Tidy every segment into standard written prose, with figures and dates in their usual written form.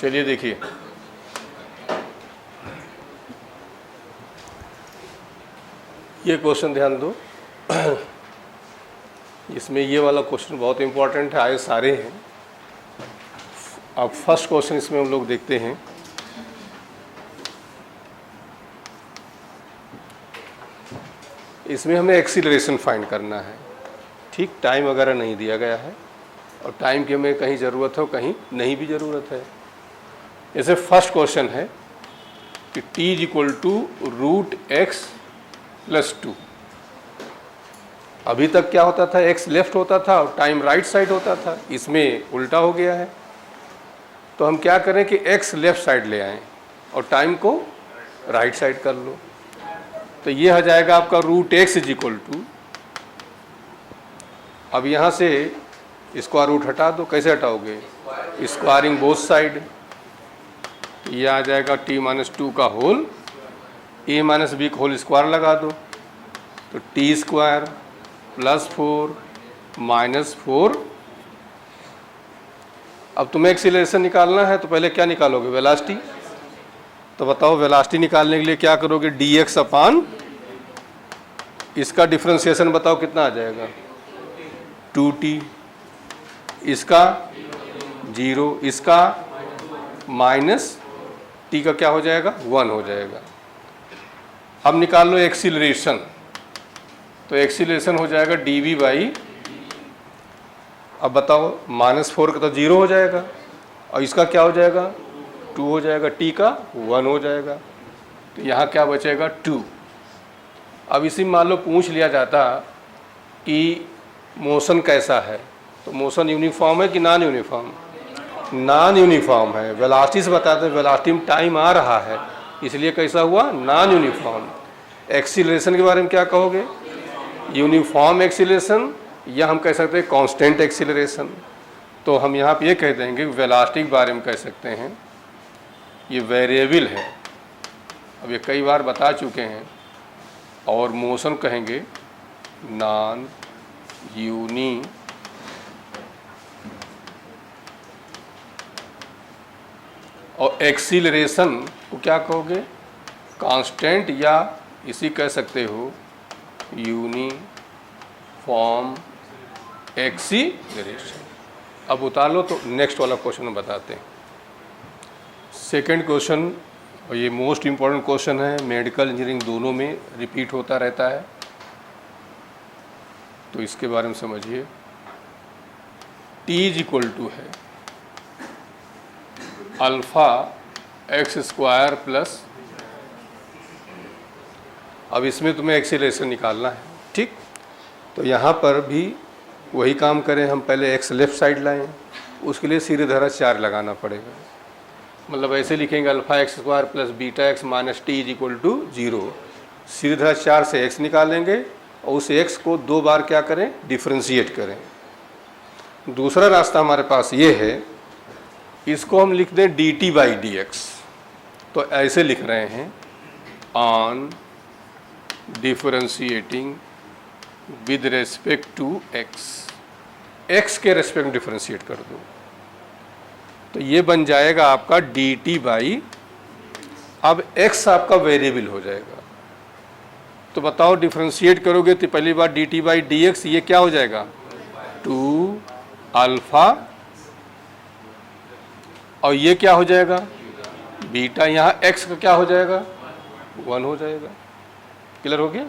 चलिए देखिए, ये क्वेश्चन ध्यान दो। इसमें ये वाला क्वेश्चन बहुत इंपॉर्टेंट है, आए सारे हैं। अब फर्स्ट क्वेश्चन इसमें हम लोग देखते हैं। इसमें हमें एक्सीलरेशन फाइंड करना है, ठीक। टाइम वगैरह नहीं दिया गया है, और टाइम की हमें कहीं ज़रूरत है और कहीं नहीं भी ज़रूरत है। जैसे फर्स्ट क्वेश्चन है कि t is equal to √x + 2। अभी तक क्या होता था, x लेफ्ट होता था और टाइम राइट साइड होता था। इसमें उल्टा हो गया है, तो हम क्या करें कि x लेफ्ट साइड ले आएं और टाइम को राइट साइड कर लो। तो ये आ जाएगा आपका √x इज इक्वल टू, अब यहाँ से स्क्वायर रूट हटा दो। कैसे हटाओगे, स्क्वायरिंग बोथ साइड। ये आ जाएगा t - 2 का होल a - b का होल स्क्वायर लगा दो, तो t² + 4 - 4। अब तुम्हें एक्सीलरेशन निकालना है, तो पहले क्या निकालोगे, वेलोसिटी। तो बताओ वेलोसिटी निकालने के लिए क्या करोगे, dx अपान इसका डिफरेंशिएशन बताओ कितना आ जाएगा, 2t, इसका 0, इसका माइनस t का क्या हो जाएगा, 1 हो जाएगा। अब निकाल लो एक्सीलरेशन, तो एक्सीलरेशन हो जाएगा dv/, अब बताओ -4 का तो 0 हो जाएगा, और इसका क्या हो जाएगा, 2 हो जाएगा, t का 1 हो जाएगा। तो यहाँ क्या बचेगा, 2। अब इसी मान लो पूछ लिया जाता कि मोशन कैसा है, तो मोशन यूनिफॉर्म है कि नॉन यूनिफॉर्म, नॉन यूनिफॉर्म है। वेलोसिटी से बताते हैं, वेलोसिटी में टाइम आ रहा है, इसलिए कैसा हुआ, नॉन यूनिफॉर्म। एक्सीलरेशन के बारे में क्या कहोगे, यूनिफॉर्म एक्सीलरेशन, या हम कह सकते हैं कांस्टेंट एक्सीलरेशन। तो हम यहाँ पे ये कह देंगे वेलोसिटी के बारे में कह सकते हैं ये वेरिएबल है, अब ये कई बार बता चुके हैं। और मोशन कहेंगे नॉन यूनी और एक्सीलरेशन को क्या कहोगे, कांस्टेंट, या इसी कह सकते हो यूनिफॉर्म एक्सीलरेशन। अब उतार लो, तो नेक्स्ट वाला क्वेश्चन बताते हैं। सेकंड क्वेश्चन, और ये मोस्ट इम्पॉर्टेंट क्वेश्चन है, मेडिकल इंजीनियरिंग दोनों में रिपीट होता रहता है, तो इसके बारे में समझिए। t इज इक्वल टू है α(x² प्लस, अब इसमें तुम्हें एक्सीलरेशन निकालना है, ठीक। तो यहाँ पर भी वही काम करें, हम पहले x लेफ्ट साइड लाएं, उसके लिए सीधे धारा 4 लगाना पड़ेगा। मतलब ऐसे लिखेंगे α(x² plus βx - t is equal to 0। सीधे धारा 4 से x निकालेंगे और उस x को 2 बार क्या करें, डिफ्रेंशिएट करें। दूसरा रास्ता हमारे पास ये है, इसको हम लिख दें dt/dx। तो ऐसे लिख रहे हैं, on differentiating with respect to x के रेस्पेक्ट में डिफरेंशिएट कर दो, तो ये बन जाएगा आपका dt/, अब x आपका वेरिएबल हो जाएगा। तो बताओ डिफरेंशिएट करोगे तो पहली बार dt/dx, ये क्या हो जाएगा, 2α, और ये क्या हो जाएगा, बीटा। यहाँ x का क्या हो जाएगा, 1 हो जाएगा। क्लियर हो गया।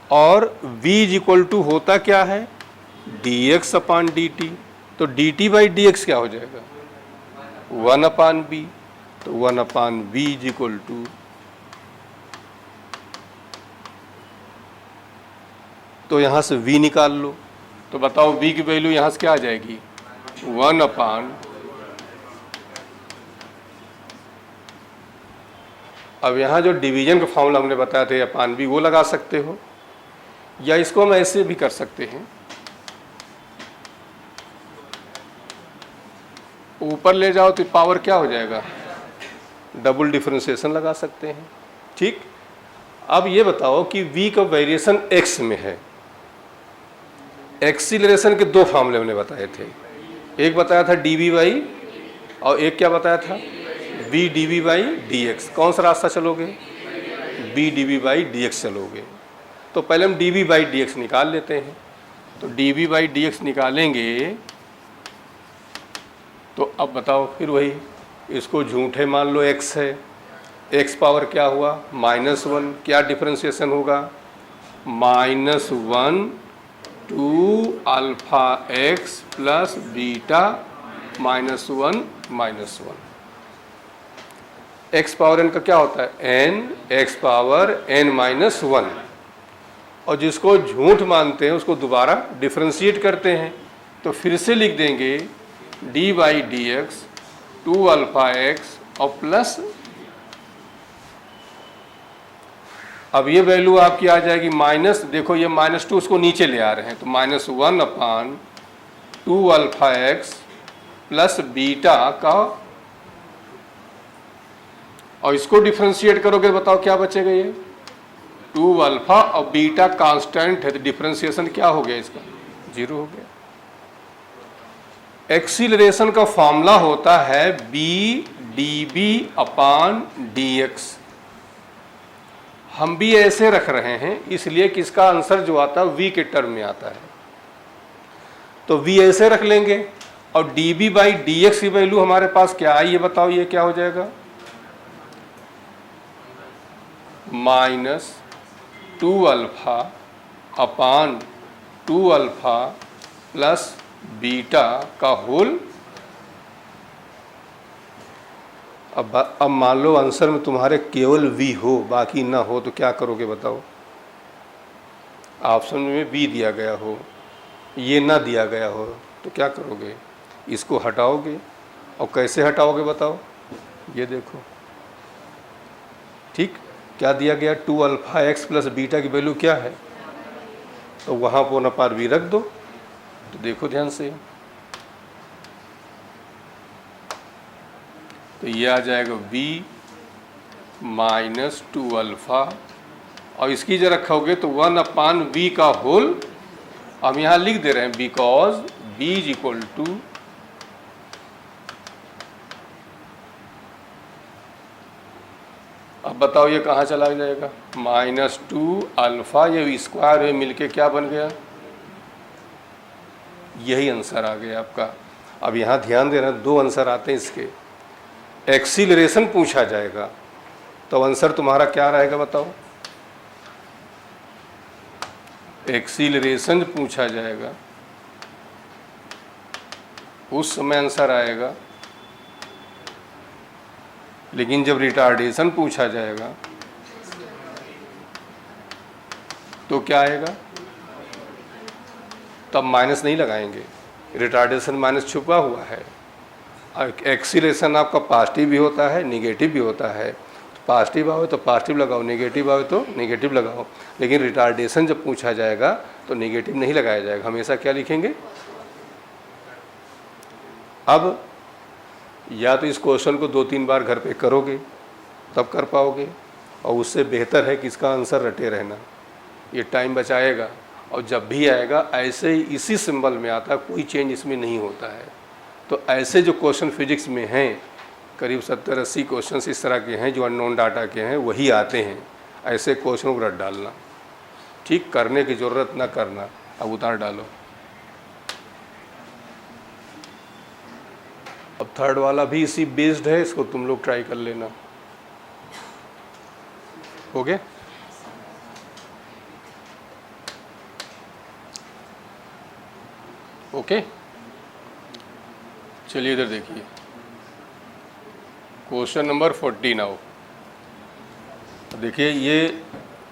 और v इज इक्वल टू होता क्या है, dx/dt। तो dt/dx क्या हो जाएगा, 1/b। तो 1/v इज इक्वल टू, तो यहाँ से v निकाल लो। तो बताओ v की वैल्यू यहाँ से क्या आ जाएगी, 1/, अब यहाँ जो डिवीजन का फॉर्मूला हमने बताया था अपान b, वो लगा सकते हो, या इसको हम ऐसे भी कर सकते हैं, ऊपर ले जाओ तो पावर क्या हो जाएगा, डबल डिफरेंशिएशन लगा सकते हैं, ठीक। अब ये बताओ कि v का वेरिएशन x में है। एक्सीलरेशन के 2 फॉर्मूले हमने बताए थे, एक बताया था dv/dt और एक क्या बताया था, B D we by D X. कौन सा रास्ता चलोगे, B D we by D X चलोगे। तो पहले हम D we by D X निकाल लेते हैं। तो D we by D X निकालेंगे तो अब बताओ फिर वही, इसको झूठे मान लो x है, x पावर क्या हुआ -1, क्या डिफ्रेंशिएशन होगा -1 two alpha x plus beta -1 -1। x power n का क्या होता है n, x पावर n -1, और जिसको झूठ मानते हैं उसको दोबारा डिफ्रेंशिएट करते हैं। तो फिर से लिख देंगे D by D x 2 alpha x और प्लस, अब ये वैल्यू आपकी आ जाएगी माइनस, देखो ये -2 उसको नीचे ले आ रहे हैं, तो -1 अपान 2 अल्फा एक्स प्लस बीटा का, और इसको डिफ्रेंशिएट करोगे बताओ क्या बचेगा, ये 2 अल्फा और बीटा कांस्टेंट है तो डिफ्रेंशिएशन क्या हो गया इसका 0 हो गया। एक्सीलरेशन का फॉर्मूला होता है बी डी बी अपान डी एक्स। हम भी ऐसे रख रहे हैं इसलिए कि इसका आंसर जो आता है वी के टर्म में आता है, तो वी ऐसे रख लेंगे। और D B by D X की वैल्यू हमारे पास क्या आई ये बताओ, ये क्या हो जाएगा -2 अल्फा अपान 2 अल्फा प्लस बीटा का होल। अब मान लो आंसर में तुम्हारे केवल v हो बाकी ना हो तो क्या करोगे बताओ, ऑप्शन में v दिया गया हो ये ना दिया गया हो तो क्या करोगे, इसको हटाओगे। और कैसे हटाओगे बताओ, ये देखो ठीक क्या दिया गया 2 अल्फा एक्स प्लस बीटा की वैल्यू क्या है, तो वहाँ पर न पार v रख दो। तो देखो ध्यान से, तो ये आ जाएगा v -2 अल्फा, और इसकी जब रखोगे तो 1 अपान v का होल। हम यहाँ लिख दे रहे हैं because b is equal to, अब बताओ ये कहाँ चला जाएगा -2 अल्फा, ये स्क्वायर है मिलके क्या बन गया, यही आंसर आ गया आपका। अब यहाँ ध्यान देना, 2 आंसर आते हैं इसके। एक्सीलरेशन पूछा जाएगा तो आंसर तुम्हारा क्या रहेगा बताओ, एक्सीलरेशन पूछा जाएगा उस समय आंसर आएगा, लेकिन जब रिटार्डेशन पूछा जाएगा तो क्या आएगा, तब माइनस नहीं लगाएंगे, रिटार्डेशन माइनस छुपा हुआ है। एक्सीलरेशन आपका पॉजिटिव भी होता है निगेटिव भी होता है, पॉजिटिव आवे तो पॉजिटिव लगाओ, नेगेटिव आवे तो नेगेटिव लगाओ, लेकिन रिटार्डेशन जब पूछा जाएगा तो नेगेटिव नहीं लगाया जाएगा, हमेशा क्या लिखेंगे। अब या तो इस क्वेश्चन को 2-3 बार घर पे करोगे तब कर पाओगे, और उससे बेहतर है कि इसका आंसर रटे रहना, ये टाइम बचाएगा। और जब भी आएगा ऐसे ही इसी सिंबल में आता है, कोई चेंज इसमें नहीं होता है। तो ऐसे जो क्वेश्चन फिजिक्स में हैं करीब 70-80 क्वेश्चन इस तरह के हैं जो अननोन डाटा के हैं, वही आते हैं। ऐसे क्वेश्चनों को रट डालना, ठीक करने की ज़रूरत ना करना, अब उतार डालो। अब थर्ड वाला भी इसी बेस्ड है, इसको तुम लोग ट्राई कर लेना। ओके, ओके चलिए इधर देखिए, क्वेश्चन नंबर 40 नाउ। देखिए ये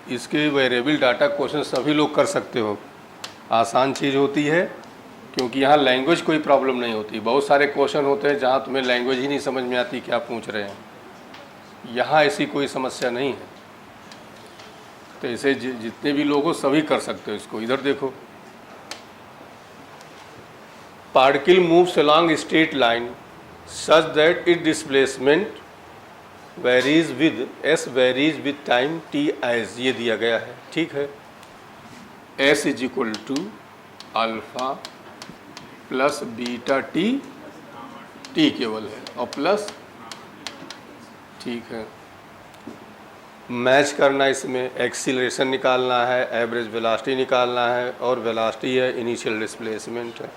इसके वेरिएबल डाटा क्वेश्चन सभी लोग कर सकते हो, आसान चीज़ होती है क्योंकि यहाँ लैंग्वेज कोई प्रॉब्लम नहीं होती। बहुत सारे क्वेश्चन होते हैं जहाँ तुम्हें लैंग्वेज ही नहीं समझ में आती क्या पूछ रहे हैं, यहाँ ऐसी कोई समस्या नहीं है। तो ऐसे जितने भी लोग हो सभी कर सकते हो इसको। इधर देखो, particle moves along a straight line such that its displacement varies with time t as, ये दिया गया है, ठीक है। s is equal to alpha plus beta T T केवल है और प्लस, ठीक है। मैच करना, इसमें एक्सीलरेशन निकालना है, एवरेज वेलोसिटी निकालना है और वेलोसिटी है, इनिशियल डिस्प्लेसमेंट है।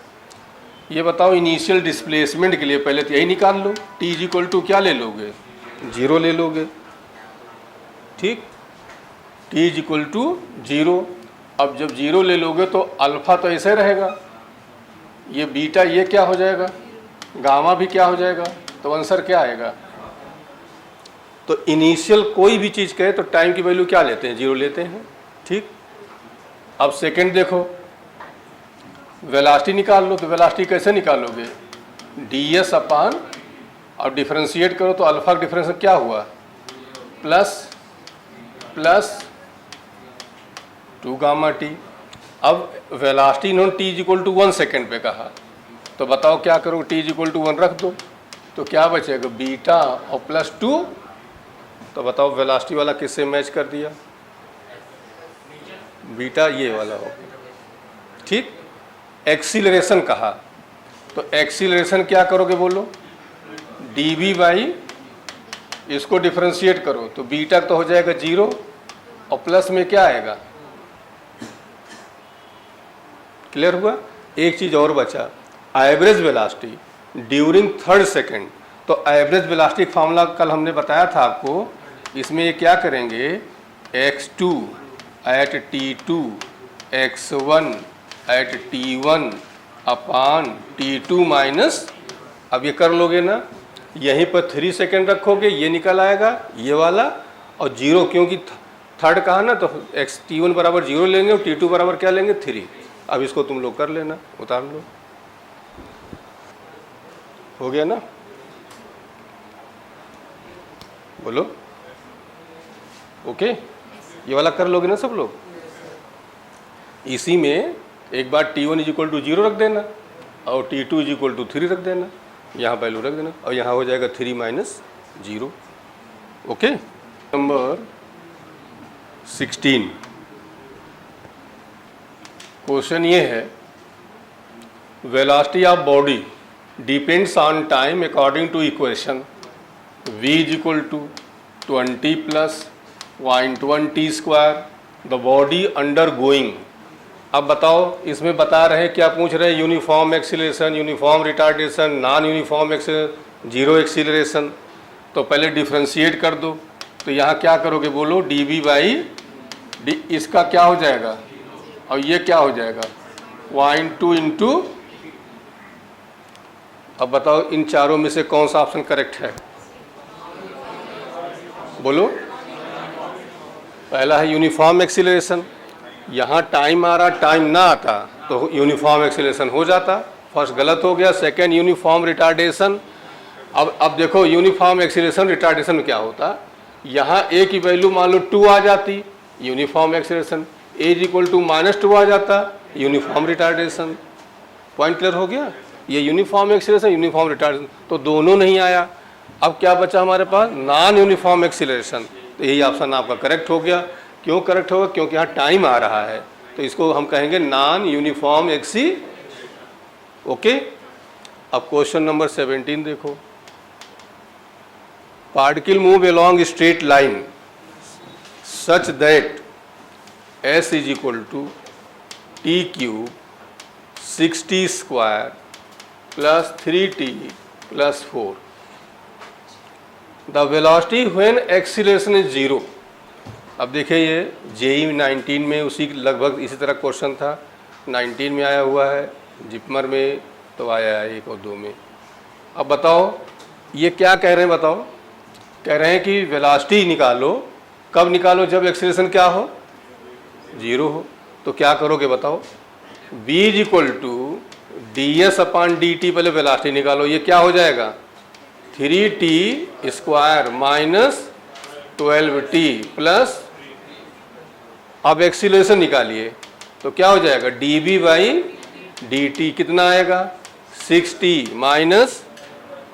ये बताओ इनिशियल डिस्प्लेसमेंट के लिए पहले तो यही निकाल लो, टी इज इक्वल टू क्या ले लोगे, 0 ले लोगे, ठीक। T is equal to 0। अब जब 0 ले लोगे तो अल्फा तो ऐसे रहेगा, ये बीटा ये क्या हो जाएगा, गामा भी क्या हो जाएगा, तो आंसर क्या आएगा। तो इनिशियल कोई भी चीज़ कहे तो टाइम की वैल्यू क्या लेते हैं, 0 लेते हैं, ठीक। अब सेकंड देखो, वेलोसिटी निकाल लो, तो वेलोसिटी कैसे निकालोगे, ds अपान, और डिफरेंशिएट करो तो अल्फा का डिफरेंस क्या हुआ, प्लस प्लस 2 गामा टी। अब वेलोसिटी इन्होंने t is equal to 1 second पे कहा, तो बताओ क्या करो, t इज इक्वल टू 1 रख दो, तो क्या बचेगा, बीटा और प्लस 2। तो बताओ वेलोसिटी वाला किससे मैच कर दिया, बीटा ये वाला हो गया, ठीक। एक्सीलरेशन कहा, तो एक्सीलरेशन क्या करोगे बोलो, dv बाई, इसको डिफरेंशिएट करो तो बीटा तो हो जाएगा 0 और प्लस में क्या आएगा, क्लियर हुआ। एक चीज और बचा, average velocity during third second. तो एवरेज वेलोसिटी फार्मूला कल हमने बताया था आपको, इसमें ये क्या करेंगे, x2 eight t2 x1 eight t1 अपान t2 माइनस, अब ये कर लोगे ना, यहीं पर 3 सेकेंड रखोगे, ये निकल आएगा ये वाला, और 0 क्योंकि थर्ड कहा ना, तो t1 बराबर 0 लेंगे और t2 बराबर क्या लेंगे, 3। अब इसको तुम लोग कर लेना, उतार लो, हो गया ना, बोलो ओके। ये वाला कर लोगे ना सब लोग। इसी में एक बार t1 इज इक्वल टू 0 रख देना और t2 इज इक्वल टू 3 रख देना, यहाँ वैल्यू रख देना और यहाँ हो जाएगा 3 माइनस 0, ओके। नंबर 16 क्वेश्चन ये है, velocity of body depends on time according to equation v is equal to 20 plus 0.1 t square, the body undergoing. अब बताओ, इसमें बता रहे हैं क्या पूछ रहे हैं, uniform acceleration, uniform retardation, non uniform acceleration, zero acceleration. तो पहले डिफ्रेंशिएट कर दो, तो यहाँ क्या करोगे बोलो, dv बाई डी, इसका क्या हो जाएगा और ये क्या हो जाएगा 0.2 इंटू। अब बताओ इन चारों में से कौन सा ऑप्शन करेक्ट है, बोलो। पहला है यूनिफॉर्म एक्सीलरेशन, यहाँ टाइम आ रहा, टाइम ना आता तो यूनिफॉर्म एक्सीलरेशन हो जाता, फर्स्ट गलत हो गया। सेकंड यूनिफॉर्म रिटार्डेशन, अब देखो यूनिफॉर्म एक्सीलरेशन रिटार्डेशन में क्या होता, यहाँ a की वैल्यू मान लो 2 आ जाती, uniform acceleration, a is equal to -2 आ जाता, यूनिफॉर्म रिटार्डेशन। पॉइंट क्लियर हो गया, ये यूनिफॉर्म एक्सीलरेशन, यूनिफॉर्म रिटार्डेशन, तो दोनों नहीं आया। अब क्या बचा हमारे पास, नॉन यूनिफॉर्म एक्सीलरेशन, तो यही ऑप्शन आपका करेक्ट हो गया। क्यों करेक्ट होगा, क्योंकि यहाँ टाइम आ रहा है, तो इसको हम कहेंगे नॉन यूनिफॉर्म एक्सी, ओके। अब क्वेश्चन नंबर 17 देखो, particle move along straight line such that s is equal to T cube 60 square plus 3t plus 4, the velocity when acceleration is 0। अब देखिए ये JEE 19 में उसी लगभग इसी तरह क्वेश्चन था, 19 में आया हुआ है, जिपमर में तो आया है 1 और 2 में। अब बताओ ये क्या कह रहे हैं, बताओ, कह रहे हैं कि वेलोसिटी निकालो, कब निकालो, जब एक्सीलरेशन क्या हो, 0 हो। तो क्या करोगे बताओ, v is equal to ds upon dt, पहले वेलोसिटी निकालो, ये क्या हो जाएगा 3t square minus 12t plus, अब एक्सीलरेशन निकालिए तो क्या हो जाएगा dv बाई dt, कितना आएगा 6t माइनस,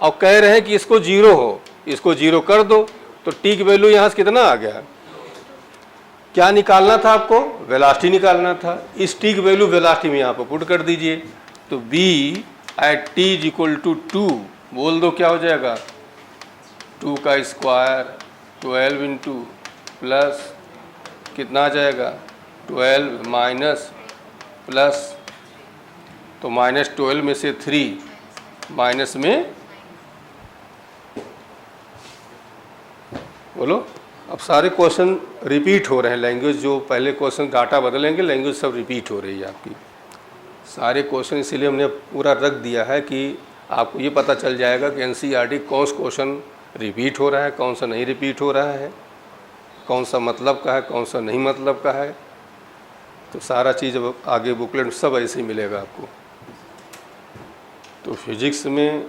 और कह रहे हैं कि इसको 0 हो, इसको 0 कर दो, तो t की वैल्यू यहाँ से कितना आ गया, क्या निकालना था आपको, वेलोसिटी निकालना था। इस t की वैल्यू वेलोसिटी में यहाँ पर पुट कर दीजिए, तो v at t is equal to 2 बोल दो क्या हो जाएगा, 2 का स्क्वायर 12 इंटू प्लस कितना आ जाएगा 12 माइनस प्लस, तो -12 में से 3 माइनस में, बोलो। अब सारे क्वेश्चन रिपीट हो रहे हैं, लैंग्वेज जो पहले क्वेश्चन डाटा बदलेंगे, लैंग्वेज सब रिपीट हो रही है आपकी। सारे क्वेश्चन इसीलिए हमने पूरा रख दिया है कि आपको ये पता चल जाएगा कि एनसीईआरटी कौन सा क्वेश्चन रिपीट हो रहा है, कौन सा नहीं रिपीट हो रहा है, कौन सा मतलब का है, कौन सा नहीं मतलब का है। तो सारा चीज़ अब आगे बुकलेट सब ऐसे ही मिलेगा आपको। तो फिजिक्स में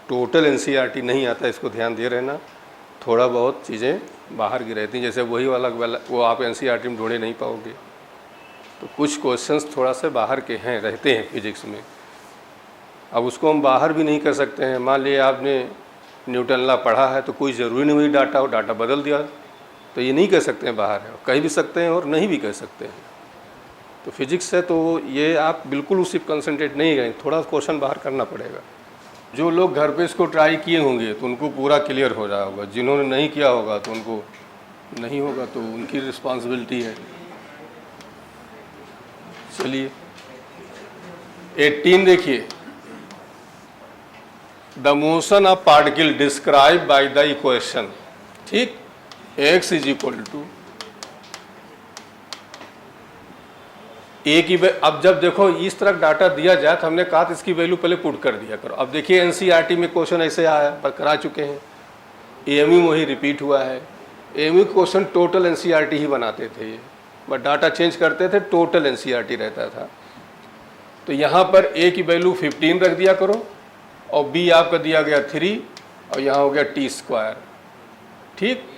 टोटल एनसीईआरटी नहीं आता, इसको ध्यान दे रहना। थोड़ा बहुत चीज़ें बाहर की रहती हैं, जैसे वही वाला वो आप एनसीईआरटी में ढूंढे नहीं पाओगे। तो कुछ क्वेश्चंस थोड़ा से बाहर के हैं, रहते हैं फिजिक्स में। अब उसको हम बाहर भी नहीं कर सकते हैं। मान लिया आपने न्यूटन लॉ पढ़ा है तो कोई ज़रूरी नहीं वही डाटा हो, डाटा बदल दिया, तो ये नहीं कह सकते हैं बाहर है, कह भी सकते हैं और नहीं भी कह सकते हैं। तो फिजिक्स है तो ये आप बिल्कुल उसी पर कंसंट्रेट नहीं करें, थोड़ा क्वेश्चन बाहर करना पड़ेगा। जो लोग घर पे इसको ट्राई किए होंगे तो उनको पूरा क्लियर हो रहा होगा, जिन्होंने नहीं किया होगा तो उनको नहीं होगा, तो उनकी रिस्पॉन्सिबिलिटी है। चलिए 18 देखिए, the motion of particle describe by the equation, ठीक, x इज इक्वल टू ए की। अब जब देखो इस तरह डाटा दिया जाए तो हमने कहा था इसकी वैल्यू पहले पुट कर दिया करो। अब देखिए एनसीईआरटी में क्वेश्चन ऐसे आया पर करा चुके हैं, एएमयू में वही रिपीट हुआ है। एएमयू क्वेश्चन टोटल एनसीईआरटी ही बनाते थे ये, बट डाटा चेंज करते थे, टोटल एनसीईआरटी रहता था। तो यहाँ पर ए की वैल्यू 15 रख दिया करो और बी आपका दिया गया 3 और यहाँ हो गया टी स्क्वायर, ठीक।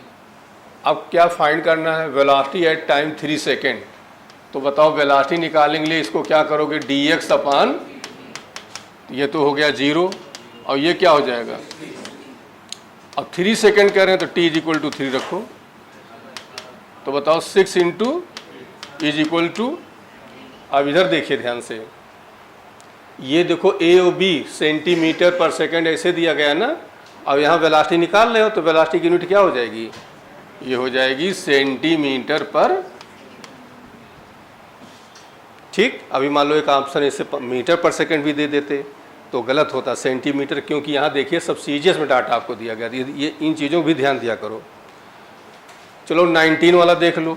अब क्या फाइंड करना है, वेलोसिटी एट टाइम 3 सेकेंड। तो बताओ वेलोसिटी निकालने के लिए इसको क्या करोगे, dx अपान, ये तो हो गया 0 और ये क्या हो जाएगा, अब 3 सेकेंड कह रहे हैं तो t इज इक्वल टू 3 रखो। तो बताओ 6 इंटू इज इक्वल टू, अब इधर देखिए ध्यान से, ये देखो a और b सेंटीमीटर पर सेकेंड ऐसे दिया गया ना। अब यहाँ वेलोसिटी निकाल रहे हो तो वेलोसिटी की यूनिट क्या हो जाएगी, ये हो जाएगी सेंटीमीटर पर, ठीक। अभी मान लो एक ऑप्शन ऐसे मीटर पर सेकंड भी दे देते तो गलत होता, सेंटीमीटर, क्योंकि यहाँ देखिए सब सीजीएस में डाटा आपको दिया गया, ये इन चीज़ों को भी ध्यान दिया करो। चलो 19 वाला देख लो।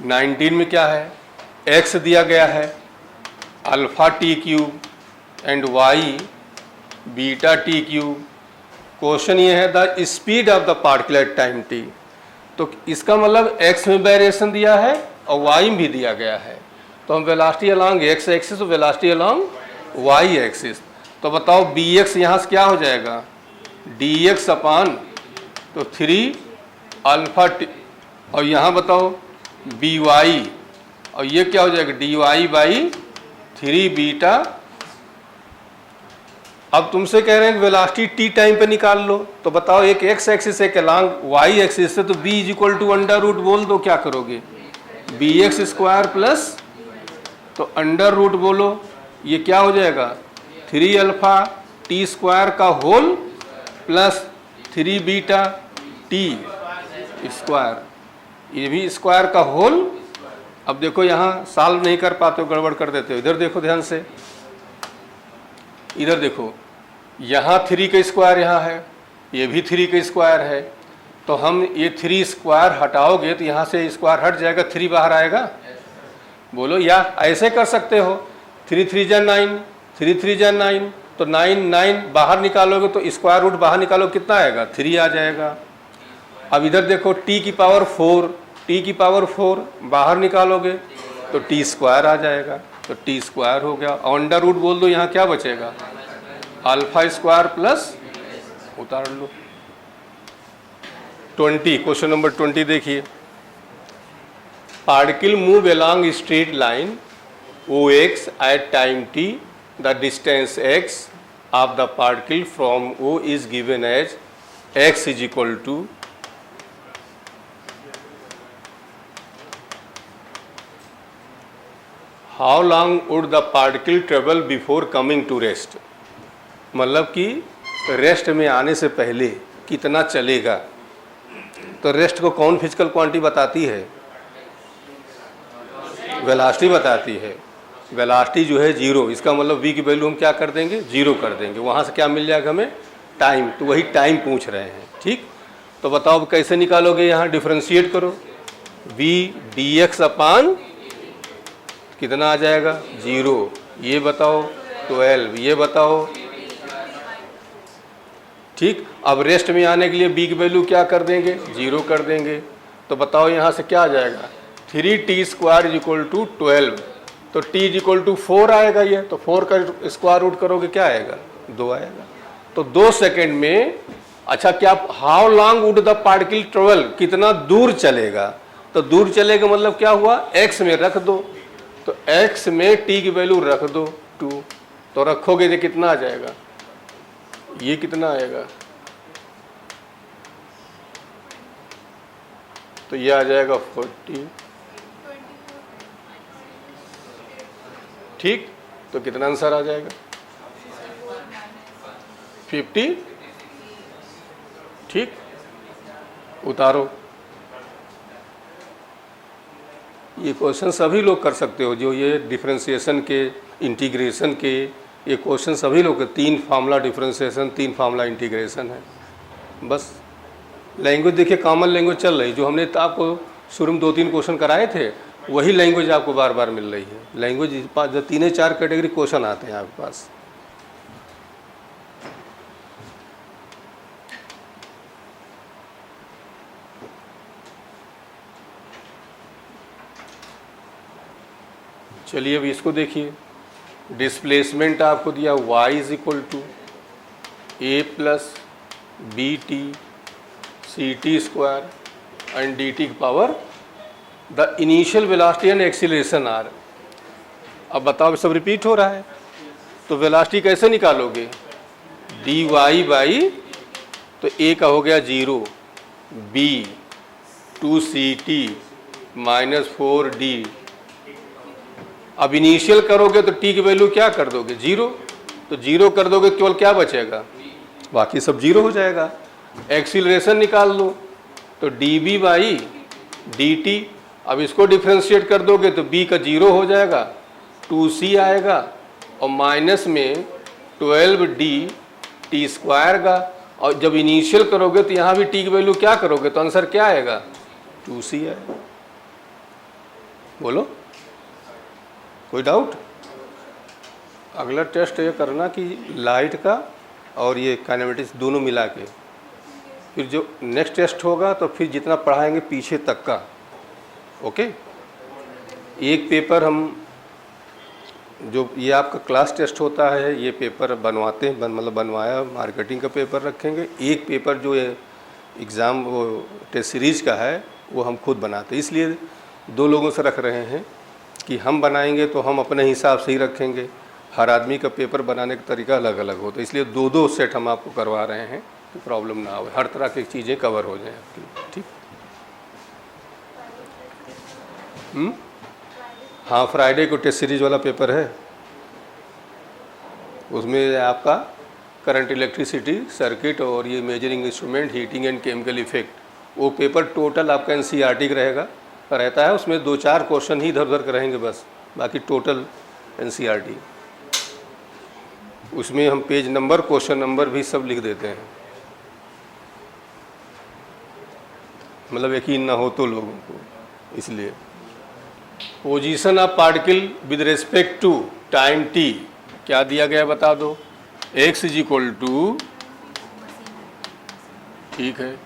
19 में क्या है, x दिया गया है alpha T cube and y beta T cube. Question ये है the speed of the particle at time t। तो इसका मतलब x में वेरिएशन दिया है और y में भी दिया गया है। तो हम वेलोसिटी अलोंग x एक्सिस और वेलोसिटी अलोंग y एक्सिस। तो बताओ bx यहाँ से क्या हो जाएगा, dx अपान, तो 3 अल्फा टी, और यहाँ बताओ by, और ये क्या हो जाएगा dy बाई 3 बीटा। अब तुमसे कह रहे हैं वेलोसिटी t टाइम पे निकाल लो, तो बताओ एक x एक्सिस है अलोंग y एक्सिस से, तो b is equal to under root, बोल दो क्या करोगे, bx स्क्वायर प्लस, तो अंडर रूट बोलो, ये क्या हो जाएगा 3 अल्फा टी स्क्वायर का whole plus 3 beta T square, ये भी स्क्वायर का होल। अब देखो यहाँ सॉल्व नहीं कर पाते हो, गड़बड़ कर देते हो। इधर देखो ध्यान से, इधर देखो, यहाँ 3 का स्क्वायर यहाँ है, ये भी 3 का स्क्वायर है। तो हम ये 3 स्क्वायर हटाओगे तो यहाँ से स्क्वायर हट जाएगा, 3 बाहर आएगा, बोलो। या ऐसे कर सकते हो, 3 3 जा 9, 3 3 जा 9, तो 9 9 बाहर निकालोगे तो स्क्वायर रूट बाहर निकालो कितना आएगा, 3 आ जाएगा। अब इधर देखो t की पावर 4, t की पावर 4 बाहर निकालोगे तो t स्क्वायर आ जाएगा, तो t स्क्वायर हो गया। और अंडर रूट बोल दो, यहाँ क्या बचेगा, अल्फा स्क्वायर प्लस, उतार लो। 20, क्वेश्चन नंबर 20 देखिए, particle move along straight line OX at time t. The distance x of the particle from O is given as x is equal to, how long would the particle travel before coming to rest। मतलब कि rest में आने से पहले कितना चलेगा, तो rest को कौन फिजिकल क्वांटिटी बताती है? वेलोसिटी बताती है। वेलोसिटी जो है 0, इसका मतलब v की वैल्यू हम क्या कर देंगे? 0 कर देंगे। वहाँ से क्या मिल जाएगा हमें? टाइम। तो वही टाइम पूछ रहे हैं। ठीक, तो बताओ अब कैसे निकालोगे? यहाँ डिफ्रेंशिएट करो, v dx अपान कितना आ जाएगा? 0। ये बताओ 12, ये बताओ। ठीक, अब रेस्ट में आने के लिए b की वैल्यू क्या कर देंगे? 0 कर देंगे। तो बताओ यहाँ से क्या आ जाएगा? 3t² = 12। तो t = 4 आएगा ये, तो 4 का स्क्वायर रूट करोगे क्या आएगा? 2 आएगा। तो 2 सेकेंड में, अच्छा क्या, how long would the particle travel, कितना दूर चलेगा? तो दूर चलेगा मतलब क्या हुआ? x में रख दो, तो x में t की वैल्यू रख दो 2, तो रखोगे तो कितना आ जाएगा? ये कितना आएगा? तो ये आ जाएगा 40। ठीक, तो कितना आंसर आ जाएगा? 50। ठीक, उतारो। ये क्वेश्चन सभी लोग कर सकते हो, जो ये डिफरेंशिएशन के, इंटीग्रेशन के, ये क्वेश्चन सभी लोग के। 3 फार्मूला डिफरेंशिएशन, 3 फार्मूला इंटीग्रेशन है। बस लैंग्वेज देखिए, कॉमन लैंग्वेज चल रही, जो हमने तो आपको शुरू में 2-3 क्वेश्चन कराए थे, वही लैंग्वेज आपको बार बार मिल रही है। लैंग्वेज जो 3-4 कैटेगरी क्वेश्चन आते हैं आपके पास। चलिए अब इसको देखिए। डिस्प्लेसमेंट आपको दिया y = a + bt ct² and dt की power the initial velocity and acceleration r। अब बताओ, सब रिपीट हो रहा है, तो वेलोसिटी कैसे निकालोगे? dy बाई, तो a का हो गया 0, b 2ct - 4d। अब इनिशियल करोगे तो t की वैल्यू क्या कर दोगे? 0। तो 0 कर दोगे, केवल क्या बचेगा? बाकी सब 0 हो जाएगा। एक्सीलरेशन निकाल लो, तो db बाई dt। अब इसको डिफ्रेंशिएट कर दोगे तो b का 0 हो जाएगा, 2c आएगा, और माइनस में 12d t² का। और जब इनिशियल करोगे तो यहाँ भी t की वैल्यू क्या करोगे? तो आंसर क्या आएगा? 2c आएगा। बोलो, कोई डाउट? अगला टेस्ट ये करना कि लाइट का और ये काइनेमेटिक्स दोनों मिला के, फिर जो नेक्स्ट टेस्ट होगा तो फिर जितना पढ़ाएंगे पीछे तक का। ओके, एक पेपर हम, जो ये आपका क्लास टेस्ट होता है, ये पेपर बनवाते हैं, मतलब बनवाया, मार्केटिंग का पेपर रखेंगे। एक पेपर जो है एग्ज़ाम वो टेस्ट सीरीज़ का है, वो हम खुद बनाते हैं। इसलिए 2 लोगों से रख रहे हैं कि हम बनाएंगे तो हम अपने हिसाब से ही रखेंगे। हर आदमी का पेपर बनाने का तरीका अलग अलग होता है, इसलिए 2-2 सेट हम आपको करवा रहे हैं कि प्रॉब्लम ना हो, हर तरह की चीज़ें कवर हो जाएं आपकी। ठीक, हाँ, फ्राइडे को टेस्ट सीरीज वाला पेपर है, उसमें आपका करंट, इलेक्ट्रिसिटी, सर्किट और ये measuring instrument, heating and chemical effect, वो पेपर टोटल आपका NCERT का रहता है। उसमें 2-4 क्वेश्चन ही इधर उधर के रहेंगे बस, बाकी टोटल NCERT। उसमें हम पेज नंबर, क्वेश्चन नंबर भी सब लिख देते हैं, मतलब यकीन ना हो तो लोगों को। इसलिए position of particle with respect to time t क्या दिया गया बता दो? x = ठीक है,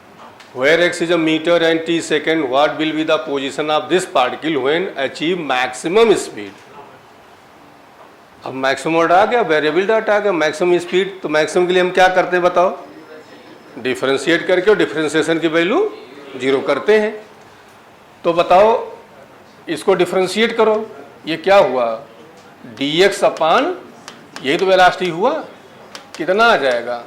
where x is a meter and t second, what will be the position of this particle when achieve maximum speed? अब मैक्सिमम डाटा आ गया, variable data आ गया, मैक्सिमम स्पीड। तो मैक्सिमम के लिए हम क्या करते हैं बताओ? डिफरेंशिएट करके, और डिफरेंशिएशन की वैल्यू 0 करते हैं। तो बताओ, इसको डिफरेंशिएट करो, ये क्या हुआ? dx अपान, यही तो वेलोसिटी हुआ, कितना आ जाएगा?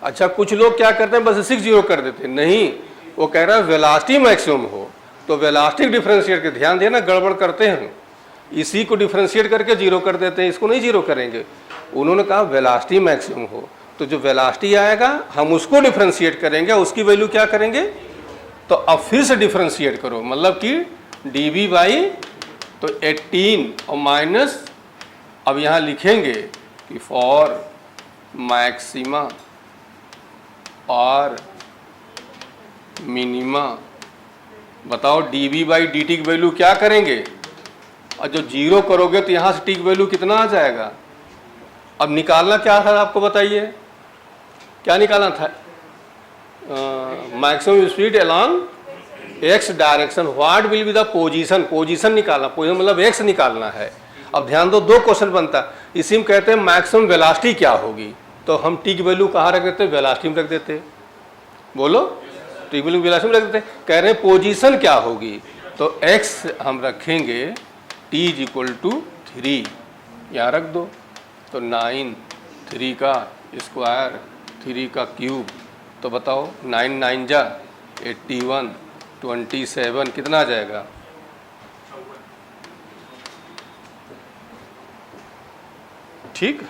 अच्छा, कुछ लोग क्या करते हैं, बस 0 कर देते हैं। नहीं, वो कह रहा है वेलोसिटी मैक्सिमम हो, तो वेलोसिटी डिफरेंशिएट के, ध्यान देना, गड़बड़ करते हैं। इसी को डिफरेंशिएट करके 0 कर देते हैं, इसको नहीं 0 करेंगे। उन्होंने कहा वेलोसिटी मैक्सिमम हो, तो जो वेलोसिटी आएगा हम उसको डिफरेंशिएट करेंगे, उसकी वैल्यू क्या करेंगे, तो अब फिर से डिफरेंशिएट करो, मतलब कि dv बाई तो 18 और माइनस, अब यहाँ लिखेंगे कि फॉर मैक्सिमा और मिनिमा, बताओ dv बाई dt की वैल्यू क्या करेंगे, और जो जीरो करोगे तो यहाँ से t की वैल्यू कितना आ जाएगा। अब निकालना क्या था आपको बताइए, क्या निकालना था, maximum speed along x direction, what will be the position, position निकालना, पोजीशन मतलब एक्स निकालना है। अब ध्यान दो, दो क्वेश्चन बनता है, इसी में कहते हैं मैक्सिमम वेलोसिटी क्या होगी, तो हम टी की वैल्यू कहाँ रख देते, वेलोसिटी में रख देते, बोलो टी की वैल्यू वेलोसिटी में रख देते। कह रहे हैं पोजीशन क्या होगी, तो एक्स हम रखेंगे टी इज इक्वल टू 3, यहाँ रख दो, तो 9 3 का स्क्वायर 3 का क्यूब, तो बताओ 9 9 जा 81 27 कितना आ जाएगा, ठीक।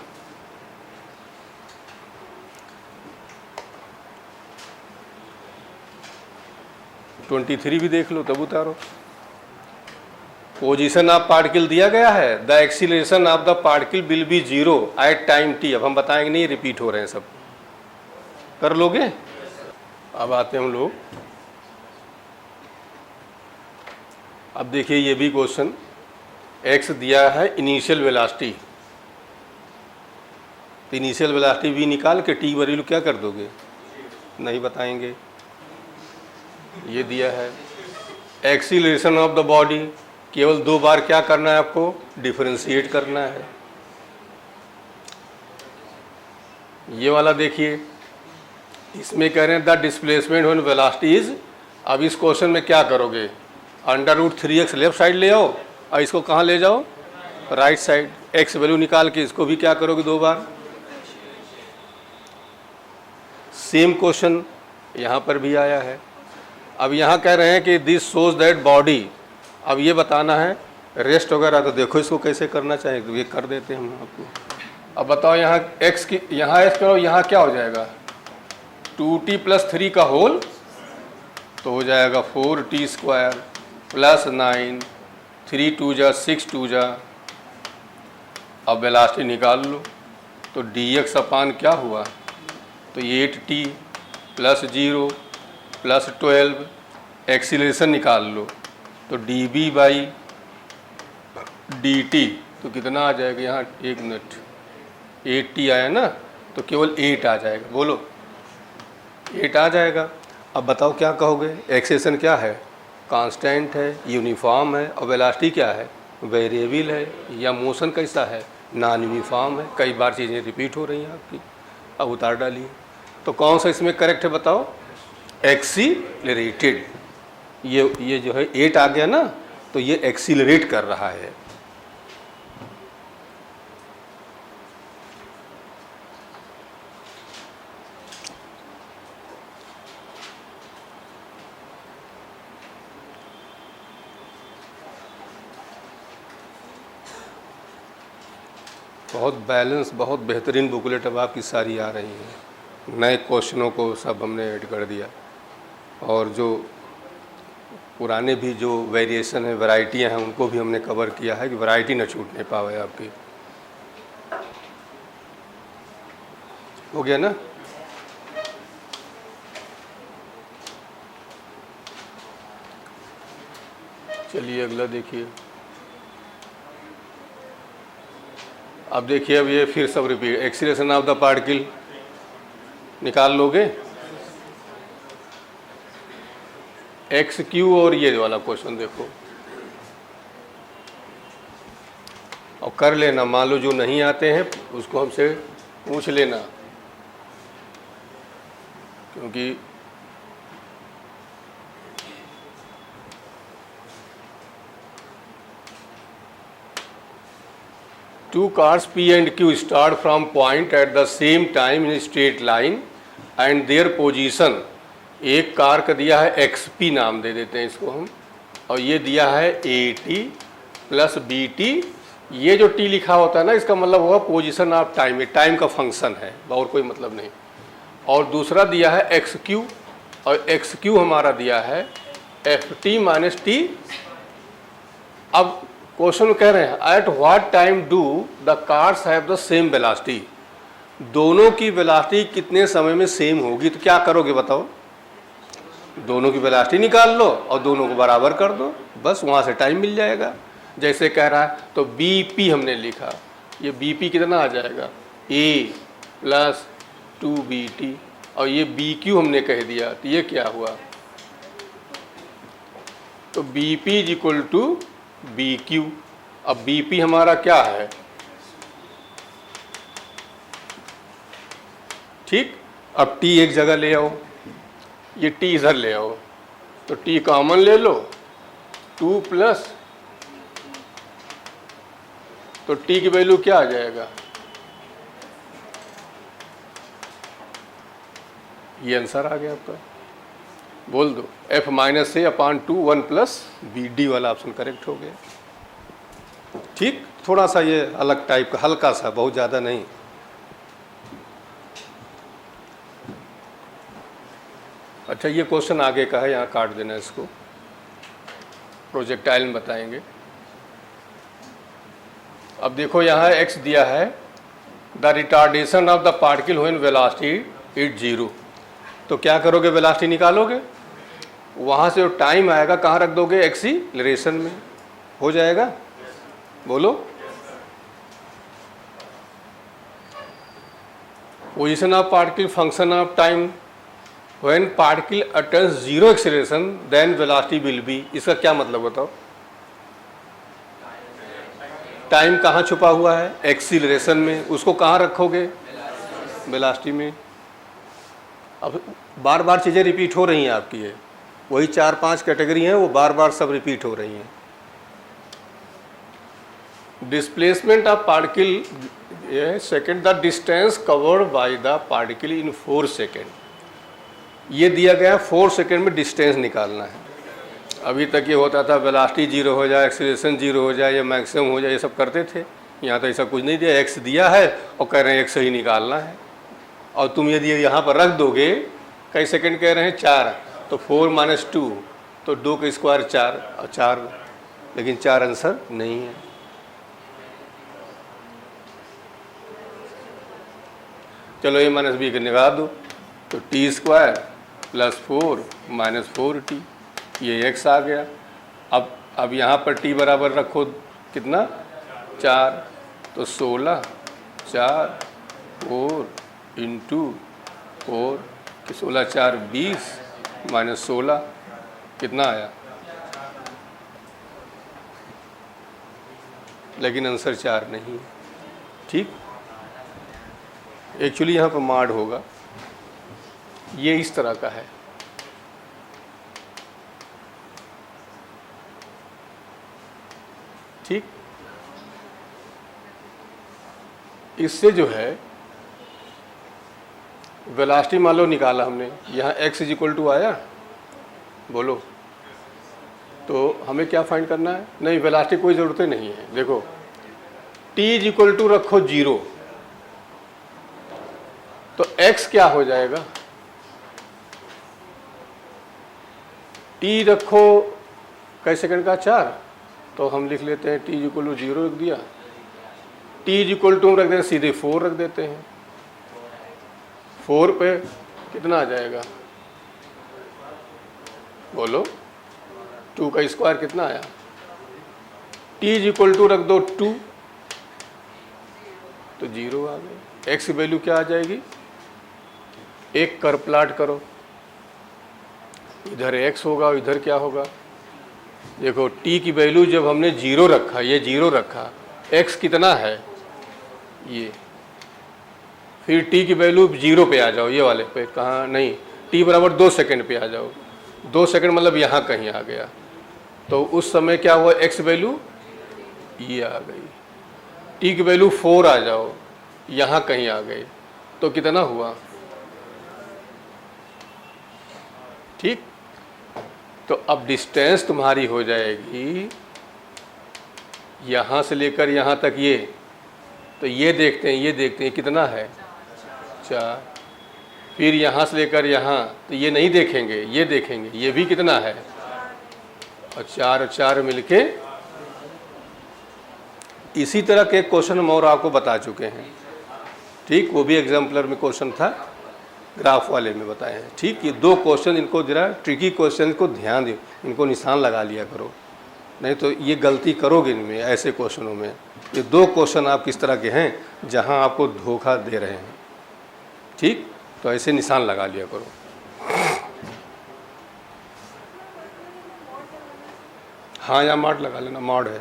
ट्वेंटी थ्री भी देख लो तब उतारो। पोजीशन ऑफ पार्टिकल दिया गया है, the acceleration of the particle will be 0 at time t, अब हम बताएंगे नहीं, रिपीट हो रहे हैं सब, कर लोगे। अब आते हैं हम लोग, अब देखिए ये भी क्वेश्चन, x दिया है इनिशियल वेलोसिटी, तो इनिशियल वेलोसिटी v निकाल के t वैल्यू क्या कर दोगे, नहीं बताएंगे। ये दिया है एक्सीलरेशन ऑफ द बॉडी, केवल 2 बार क्या करना है आपको, डिफरेंशिएट करना है। ये वाला देखिए, इसमें कह रहे हैं the displacement when velocity is, अब इस क्वेश्चन में क्या करोगे, √3x लेफ्ट साइड ले आओ और इसको कहाँ ले जाओ, राइट साइड, x वैल्यू निकाल के इसको भी क्या करोगे 2 बार। सेम क्वेश्चन यहाँ पर भी आया है। अब यहाँ कह रहे हैं कि दिस शोज दैट बॉडी, अब ये बताना है रेस्ट वगैरह, तो देखो इसको कैसे करना चाहिए, तो ये कर देते हैं हम आपको। अब बताओ यहाँ x की, यहाँ x करो, यहाँ क्या हो जाएगा 2t + 3 का होल, तो हो जाएगा 4t² + 9 3 2 जा 6 2 जा। अब वेलोसिटी निकाल लो, तो dx अपान क्या हुआ, तो 8t + 0 + 12, एक्सीलरेशन निकाल लो, तो dv बाई dt तो कितना आ जाएगा, यहाँ एक मिनट 8t आया ना, तो केवल 8 आ जाएगा, बोलो 8 आ जाएगा। अब बताओ क्या कहोगे, एक्सेलेरेशन क्या है, कांस्टेंट है, यूनिफॉर्म है, और वेलोसिटी क्या है, वेरिएबल है, या मोशन कैसा है, नॉन यूनिफॉर्म है, कई बार चीज़ें रिपीट हो रही हैं आपकी। अब उतार डालिए, तो कौन सा इसमें करेक्ट है बताओ, एक्सीलरेटेड, ये जो है 8 आ गया ना, तो ये एक्सीलरेट कर रहा है। बहुत बैलेंस, बहुत बेहतरीन बुकलेट अब आपकी सारी आ रही है, नए क्वेश्चनों को सब हमने ऐड कर दिया, और जो पुराने भी जो वेरिएशन है, वैरायटियाँ हैं, उनको भी हमने कवर किया है कि वैरायटी न छूटने पावे आपकी। हो गया ना। चलिए अगला देखिए। अब देखिए, अब ये फिर सब repeat, acceleration of the particle निकाल लोगे, XQ, और ये वाला क्वेश्चन देखो और कर लेना, मान लो जो नहीं आते हैं उसको हमसे पूछ लेना, क्योंकि two cars P and Q start from point at the same time in a straight line and their position, एक कार का दिया है XP नाम दे देते हैं इसको हम, और ये दिया है AT + BT ये जो टी लिखा होता है ना, इसका मतलब होगा पोजीशन ऑफ टाइम, ये टाइम का फंक्शन है और कोई मतलब नहीं। और दूसरा दिया है एक्स क्यू, और एक्स क्यू हमारा दिया है एफ टी माइनस टी। अब क्वेश्चन कह रहे हैं at what time do the cars have the same velocity, दोनों की वेलोसिटी कितने समय में सेम होगी। तो क्या करोगे बताओ, दोनों की वेलोसिटी निकाल लो और दोनों को बराबर कर दो, बस वहाँ से टाइम मिल जाएगा। जैसे कह रहा है तो बी पी हमने लिखा, ये बी पी कितना आ जाएगा, ए प्लस 2BT, और ये बी क्यू हमने कह दिया, तो ये क्या हुआ, तो B P is equal to B Q. अब बी पी हमारा क्या है, ठीक। अब टी एक जगह ले आओ, ये टी इधर ले आओ, तो टी कॉमन ले लो, 2 प्लस, तो टी की वैल्यू क्या आ जाएगा, ये आंसर आ गया आपका। बोल दो f माइनस ए अपान 2 1 प्लस बी डी वाला ऑप्शन करेक्ट हो गया। ठीक, थोड़ा सा ये अलग टाइप का, हल्का सा, बहुत ज़्यादा नहीं। अच्छा, ये क्वेश्चन आगे का है, यहाँ काट देना इसको, प्रोजेक्टाइल में बताएंगे। अब देखो यहाँ x दिया है, the retardation of the particle when velocity is 0। तो क्या करोगे, वेलोसिटी निकालोगे, वहाँ से जो टाइम आएगा कहाँ रख दोगे, एक्सीलरेशन में हो जाएगा। बोलो, position of particle function of time when particle attains 0 acceleration then velocity will be, इसका क्या मतलब बताओ, टाइम कहाँ छुपा हुआ है, एक्सीलरेशन में, उसको कहाँ रखोगे, वेलोसिटी में। अब बार बार चीज़ें रिपीट हो रही हैं आपकी, ये वही 4-5 कैटेगरी हैं, वो बार बार सब रिपीट हो रही हैं। डिस्प्लेसमेंट ऑफ पार्टिकल, ये second, the distance covered by the particle in 4 second, ये दिया गया 4 सेकेंड में डिस्टेंस निकालना है। अभी तक ये होता था वेलोसिटी 0 हो जाए, एक्सीलरेशन 0 हो जाए या मैक्सिमम हो जाए, ये सब करते थे। यहाँ तो ऐसा कुछ नहीं दिया, एक्स दिया है और कह रहे हैं एक्स ही निकालना है। और तुम यदि यहाँ पर रख दोगे, कई सेकंड कह रहे हैं 4, तो 4 माइनस 2, तो 2 का स्क्वायर 4 और 4, लेकिन 4 आंसर नहीं है। चलो a माइनस बी के निकाल दो, तो T square plus 4 minus 4t, ये x आ गया। अब यहाँ पर t बराबर रखो कितना, 4, तो 16 4 4 इंटू 4, 16 4 20 माइनस 16 कितना आया, लेकिन आंसर 4 नहीं है। ठीक, एक्चुअली यहाँ पर माड होगा, ये इस तरह का है। ठीक, इससे जो है वेलोसिटी मान लो निकाला हमने, यहाँ x इज इक्वल टू आया, बोलो, तो हमें क्या फाइंड करना है, नहीं वेलोसिटी कोई ज़रूरत नहीं है। देखो t इज इक्वल टू रखो 0, तो x क्या हो जाएगा, t रखो कई सेकंड का 4, तो हम लिख लेते हैं t इज इक्वल टू 0 रख दिया, t इज इक्वल टू रख देते हैं, सीधे 4 रख देते हैं। 4 पे कितना आ जाएगा, बोलो, 2 का स्क्वायर कितना आया, t इज इक्वल टू रख दो 2, तो 0 आ गई। x की वैल्यू क्या आ जाएगी, एक कर्व प्लाट करो, इधर x होगा और इधर क्या होगा। देखो t की वैल्यू जब हमने 0 रखा, ये 0 रखा, x कितना है ये, फिर t की वैल्यू 0 पे आ जाओ, ये वाले पे, कहाँ नहीं, t बराबर 2 सेकंड पे आ जाओ, 2 सेकंड मतलब यहाँ कहीं आ गया, तो उस समय क्या हुआ, x वैल्यू ये आ गई, t की वैल्यू 4 आ जाओ, यहाँ कहीं आ गई, तो कितना हुआ। ठीक, तो अब डिस्टेंस तुम्हारी हो जाएगी यहाँ से लेकर यहाँ तक ये, तो ये देखते हैं कितना है 4। फिर यहाँ से लेकर यहाँ, तो ये नहीं देखेंगे, ये देखेंगे ये भी कितना है, और 4 और 4 मिलके। इसी तरह के क्वेश्चन हम और आपको बता चुके हैं, ठीक, वो भी एग्जाम्पलर में क्वेश्चन था, ग्राफ वाले में बताए हैं, ठीक। ये 2 क्वेश्चन, इनको जरा ट्रिकी क्वेश्चन को ध्यान दो, इनको निशान लगा लिया करो, नहीं तो ये गलती करोगे इनमें, ऐसे क्वेश्चनों में। ये 2 क्वेश्चन आप किस तरह के हैं जहां आपको धोखा दे रहे हैं, ठीक, तो ऐसे निशान लगा लिया करो। हाँ, यहाँ मॉड लगा लेना, मॉड है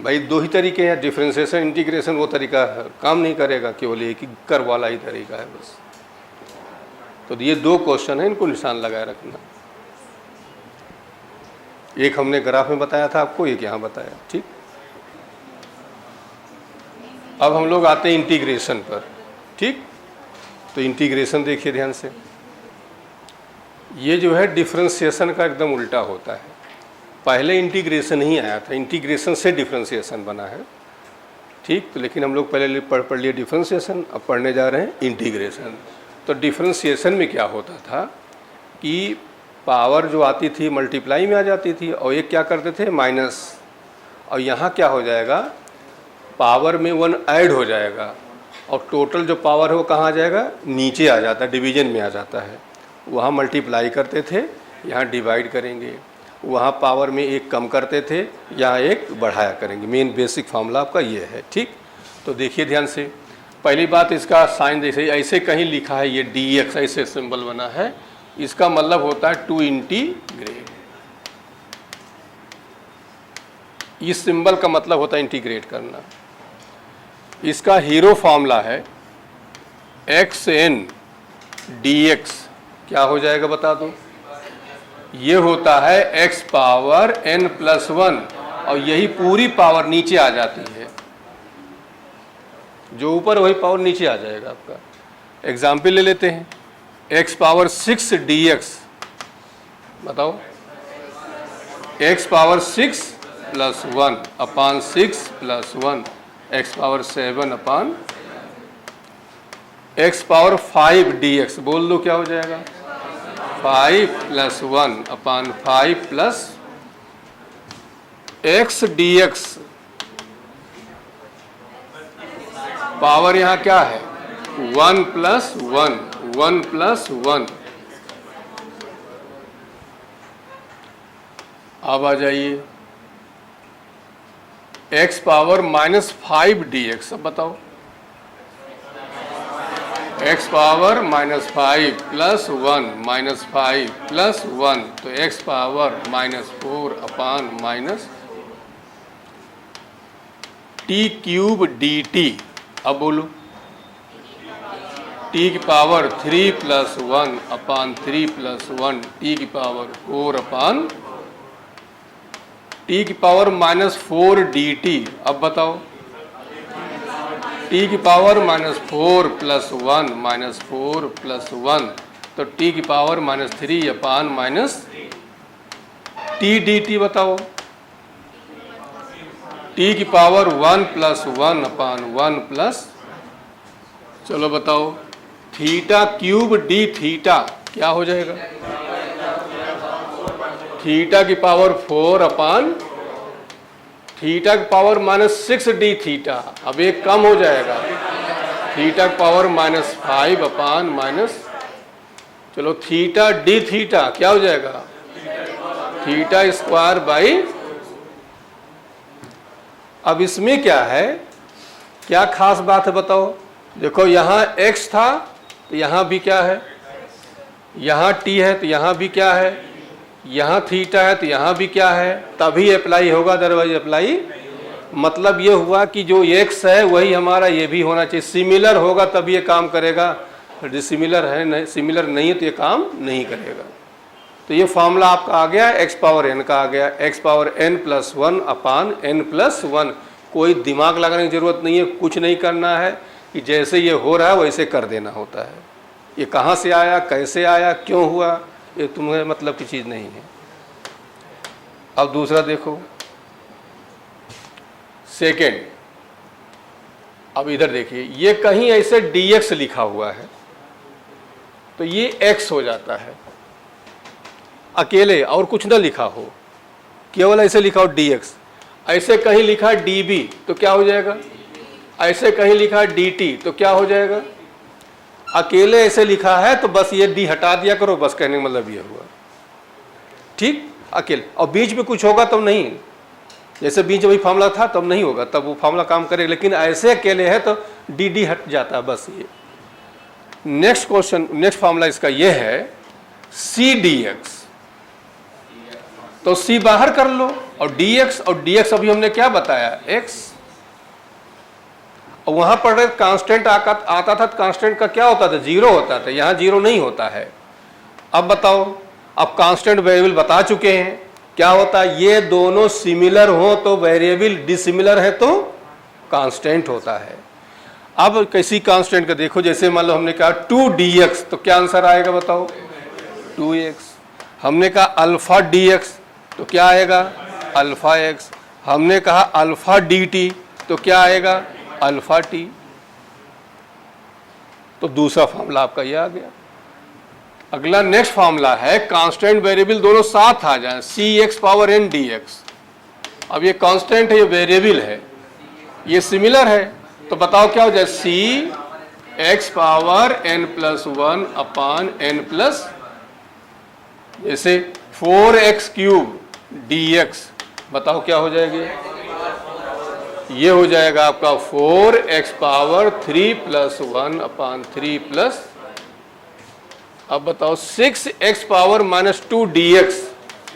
भाई। 2 ही तरीके हैं, डिफरेंशिएशन, इंटीग्रेशन, वो तरीका काम नहीं करेगा, केवल एक ही कर वाला ही तरीका है बस। तो ये 2 क्वेश्चन है, इनको निशान लगाए रखना। एक हमने ग्राफ में बताया था आपको, एक यहाँ बताया, ठीक। अब हम लोग आते हैं इंटीग्रेशन पर, ठीक। तो इंटीग्रेशन देखिए ध्यान से, ये जो है डिफरेंशिएशन का एकदम उल्टा होता है। पहले इंटीग्रेशन ही आया था, इंटीग्रेशन से डिफरेंशिएशन बना है, ठीक। तो लेकिन हम लोग पहले पढ़ लिए डिफरेंशिएशन, अब पढ़ने जा रहे हैं इंटीग्रेशन। तो डिफरेंशिएशन में क्या होता था कि पावर जो आती थी मल्टीप्लाई में आ जाती थी, और एक क्या करते थे माइनस, और यहाँ क्या हो जाएगा, पावर में 1 ऐड हो जाएगा, और टोटल जो पावर है वो कहाँ आ जाएगा, नीचे आ जाता है, डिवीजन में आ जाता है। वहाँ मल्टीप्लाई करते थे, यहाँ डिवाइड करेंगे, वहाँ पावर में 1 कम करते थे, यहाँ 1 बढ़ाया करेंगे। मेन बेसिक फार्मूला आपका ये है, ठीक। तो देखिए ध्यान से, पहली बात इसका साइन जैसे ऐसे कहीं लिखा है, ये dx ऐसे सिंबल बना है, इसका मतलब होता है टू इंटीग्रेट। इस सिंबल का मतलब होता है इंटीग्रेट करना। इसका हीरो फॉर्मूला है xn dx, क्या हो जाएगा बता दो, ये होता है x पावर n प्लस 1, और यही पूरी पावर नीचे आ जाती है, जो ऊपर वही पावर नीचे आ जाएगा आपका। एग्जाम्पल ले लेते हैं, x पावर 6 dx, बताओ, x पावर 6 प्लस 1 अपान 6 प्लस 1, x पावर 7 अपान x पावर 5 dx, बोल दो क्या हो जाएगा, 5 प्लस 1 अपान 5 प्लस x dx। पावर यहाँ क्या है, 1 प्लस 1, 1 प्लस 1। अब आ जाइए x पावर माइनस 5 dx, अब बताओ, x power minus 5 plus 1 minus 5 plus 1, तो x power minus 4 upon minus t cube dt। अब बोलो, t की पावर 3 प्लस 1 अपान 3 प्लस 1, t की पावर 4 अपान t की पावर माइनस 4 dt। अब बताओ, t की power minus 4 plus 1 minus 4 plus 1, तो t की power minus 3 upon minus t dt। बताओ, t की पावर 1 प्लस 1 अपान 1 प्लस, चलो बताओ, थीटा क्यूब डी थीटा क्या हो जाएगा, थीटा की पावर 4 अपान थीटा की पावर माइनस 6 डी थीटा। अब एक कम हो जाएगा, थीटा की पावर माइनस 5 अपान माइनस, चलो थीटा डी थीटा क्या हो जाएगा, थीटा स्क्वायर बाई। अब इसमें क्या है, क्या खास बात है बताओ, देखो यहाँ x था तो यहाँ भी क्या है, यहाँ t है तो यहाँ भी क्या है, यहाँ थीटा है तो यहाँ भी क्या है, तभी अप्लाई होगा, अदरवाइज अप्लाई। मतलब ये हुआ कि जो x है वही हमारा ये भी होना चाहिए, सिमिलर होगा तब ये काम करेगा, जो सिमिलर है नहीं, सिमिलर नहीं है तो ये काम नहीं करेगा। तो ये फॉर्मूला आपका आ गया, x पावर n का आ गया, x power n plus 1 upon n plus 1। कोई दिमाग लगाने की ज़रूरत नहीं है, कुछ नहीं करना है, कि जैसे ये हो रहा है वैसे कर देना होता है। ये कहाँ से आया, कैसे आया, क्यों हुआ, ये तुम्हें मतलब की चीज़ नहीं है। अब दूसरा देखो, सेकेंड, अब इधर देखिए, ये कहीं ऐसे dx लिखा हुआ है तो ये x हो जाता है अकेले, और कुछ ना लिखा हो, केवल ऐसे लिखा हो dx। ऐसे कहीं लिखा db तो क्या हो जाएगा, ऐसे कहीं लिखा dt तो क्या हो जाएगा, अकेले ऐसे लिखा है तो बस ये d हटा दिया करो, बस कहने का मतलब ये हुआ, ठीक, अकेले। और बीच में कुछ होगा तब नहीं, जैसे बीच वही फार्मूला था तब नहीं होगा, तब वो फार्मूला काम करेगा, लेकिन ऐसे अकेले है तो dd हट जाता है, बस ये। नेक्स्ट क्वेश्चन, नेक्स्ट फार्मूला इसका ये है c dx, तो c बाहर कर लो, और dx अभी हमने क्या बताया, x। और वहां पर कांस्टेंट आता था, कांस्टेंट का क्या होता था, जीरो होता था, यहां जीरो नहीं होता है। अब बताओ, अब कांस्टेंट वेरिएबल बता चुके हैं क्या होता है, ये दोनों सिमिलर हो तो वेरिएबल, डिसिमिलर है तो कांस्टेंट होता है। अब किसी कांस्टेंट का देखो, जैसे मान लो हमने कहा 2dx, तो क्या आंसर आएगा बताओ, 2x। हमने कहा अल्फा dx तो क्या आएगा, अल्फा x। हमने कहा अल्फा dt तो क्या आएगा, अल्फा t। तो दूसरा फॉर्मूला आपका ये आ गया। अगला नेक्स्ट फॉर्मूला है, कांस्टेंट वेरिएबल दोनों साथ आ जाए, cx पावर n dx। अब ये कांस्टेंट है, ये वेरिएबल है, ये सिमिलर है, तो बताओ क्या हो जाए, cx पावर n+1 अपान n+, जैसे 4x³ dx, बताओ क्या हो जाएगी, ये हो जाएगा आपका 4x पावर 3+1 अपान 3+, अब बताओ 6x पावर -2 dx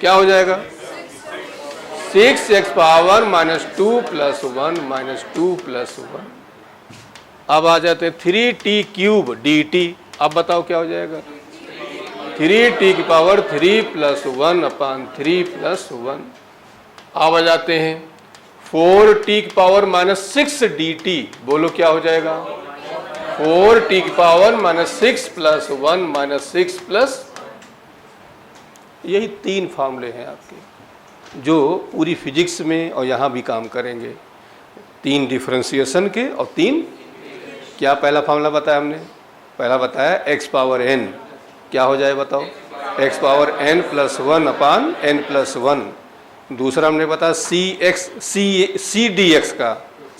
क्या हो जाएगा, 6x पावर -2 + 1 -2 + 1। अब आ जाते हैं 3t³ dt, अब बताओ क्या हो जाएगा, 3t की पावर 3 + 1 अपान 3 + 1। अब आ जाते हैं 4t की पावर -6 dt, बोलो क्या हो जाएगा, 4t की पावर -6 + 1 -6 यही तीन फार्मूले हैं आपके जो पूरी फिजिक्स में और यहाँ भी काम करेंगे, तीन डिफरेंशिएशन के और तीन, क्या पहला फार्मूला बताया हमने, पहला बताया x पावर n, क्या हो जाए बताओ, x पावर n+1 अपान n+1। दूसरा हमने बताया c dx का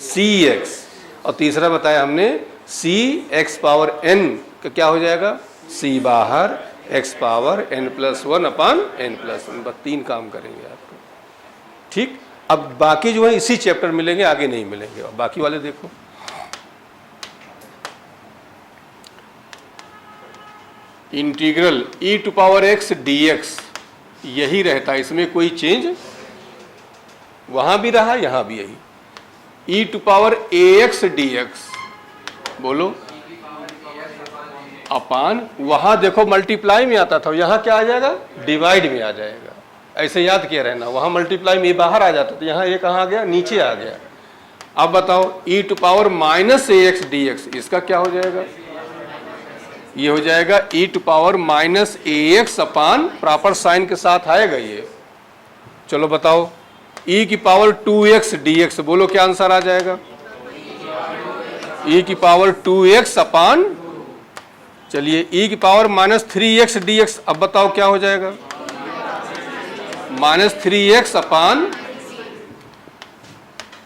cx, और तीसरा बताया हमने cx पावर n का क्या हो जाएगा, c बाहर, x पावर n+1 अपान n+1। बस तीन काम करेंगे आपको, ठीक। अब बाकी जो है इसी चैप्टर मिलेंगे, आगे नहीं मिलेंगे। और बाकी वाले देखो, इंटीग्रल e⁻x dx यही रहता है, इसमें कोई चेंज, वहां भी रहा यहां भी यही, e⁻ax dx, बोलो, अपान, वहां देखो मल्टीप्लाई में आता था, यहां क्या आ जाएगा, डिवाइड में आ जाएगा। ऐसे याद किया रहना, वहां मल्टीप्लाई में बाहर आ जाता था, यहां ये कहाँ आ गया, नीचे आ गया। अब बताओ e⁻−ax dx, इसका क्या हो जाएगा, ये हो जाएगा e⁻−ax अपान, प्रॉपर साइन के साथ आएगा ये। चलो बताओ e⁻2x dx, बोलो क्या आंसर आ जाएगा, e⁻2x अपान, चलिए e⁻−3x dx, अब बताओ क्या हो जाएगा, -3x अपान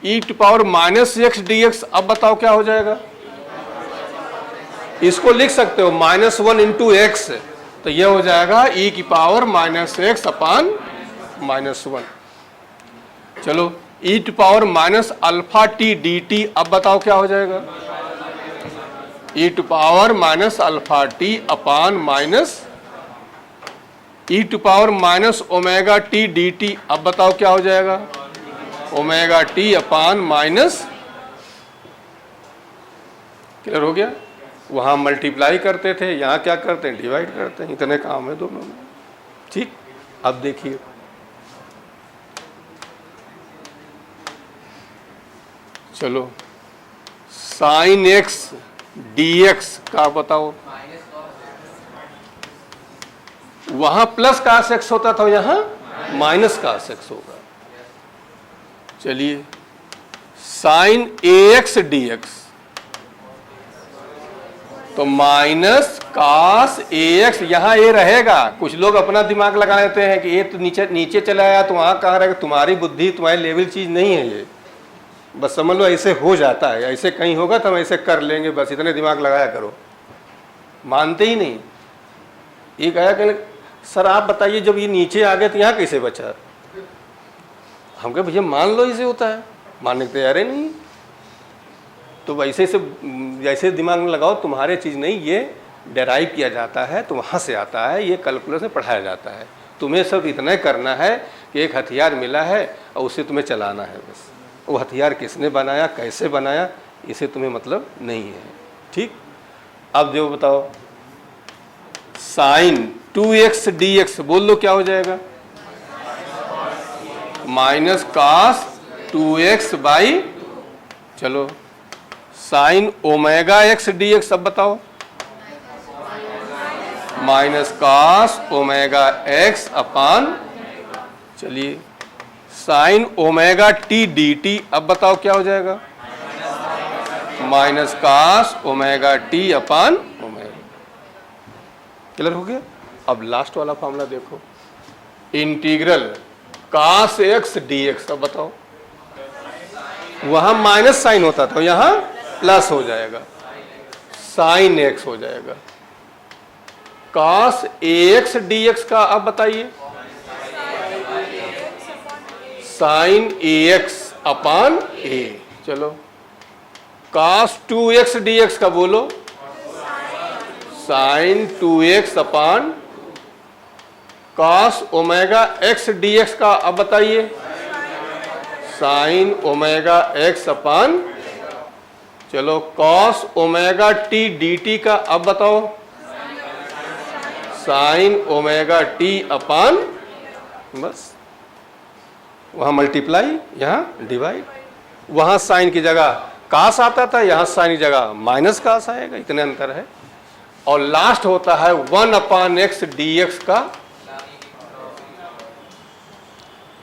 e⁻−x dx, अब बताओ क्या हो जाएगा, इसको लिख सकते हो -1 × x, तो ये हो जाएगा e⁻−x अपान -1। चलो e⁻−αt dt, अब बताओ क्या हो जाएगा, e⁻−αt upon minus e⁻−ωt dt, अब बताओ क्या हो जाएगा, ωt अपान माइनस, क्लियर हो गया। वहाँ मल्टीप्लाई करते थे, यहाँ क्या करते हैं, डिवाइड करते हैं, इतने काम है दोनों में, ठीक। अब देखिए चलो sin x dx का बताओ, वहां प्लस cos x होता था, यहाँ माइनस cos x होगा। चलिए साइन AX DX, तो माइनस कॉस AX, यहां ये रहेगा। कुछ लोग अपना दिमाग लगा लेते हैं कि ये तो नीचे नीचे चला आया तो वहां कहाँ रहेगा। तुम्हारी बुद्धि, तुम्हारी लेवल चीज नहीं है ये, बस समझ लो ऐसे हो जाता है, ऐसे कहीं होगा तो हम ऐसे कर लेंगे, बस इतने दिमाग लगाया करो। मानते ही नहीं। ये कहा कि सर आप बताइए जब ये नीचे आ गए तो यहाँ कैसे बचा। हम कहे भैया मान लो इसे होता है, मानने को तैयार है नहीं। तो वैसे से जैसे दिमाग में लगाओ, तुम्हारे चीज़ नहीं, ये डेराइव किया जाता है तो वहाँ से आता है, ये कैलकुलस में पढ़ाया जाता है। तुम्हें सब इतना करना है कि एक हथियार मिला है और उसे तुम्हें चलाना है बस। वो हथियार किसने बनाया, कैसे बनाया, इसे तुम्हें मतलब नहीं है। ठीक, अब जो बताओ साइन 2x dx, बोल लो क्या हो जाएगा, माइनस कॉस 2x बाई, चलो साइन ओमेगा x dx, अब बताओ माइनस कॉस ओमेगा x अपान, चलिए साइन ओमेगा t dt, अब बताओ क्या हो जाएगा, minus cos omega t upon omega. Clear हो गया। अब लास्ट वाला फॉर्मूला देखो, इंटीग्रल कॉस x dx, अब बताओ वहां माइनस साइन होता था, यहां प्लस हो जाएगा, साइन x हो जाएगा। कॉस ax dx का अब बताइए, साइन ax अपान a, चलो कॉस 2x dx का बोलो, साइन 2x अपान, कॉस ओमेगा x dx का अब बताइए, साइन ओमेगा x अपान, चलो कॉस ओमेगा t dt का अब बताओ, साइन ओमेगा t अपान, बस वहां मल्टीप्लाई, यहां डिवाइड। वहां साइन की जगह कास आता था, यहां साइन की जगह माइनस कास आएगा, इतने अंतर है। और लास्ट होता है 1/x dx का,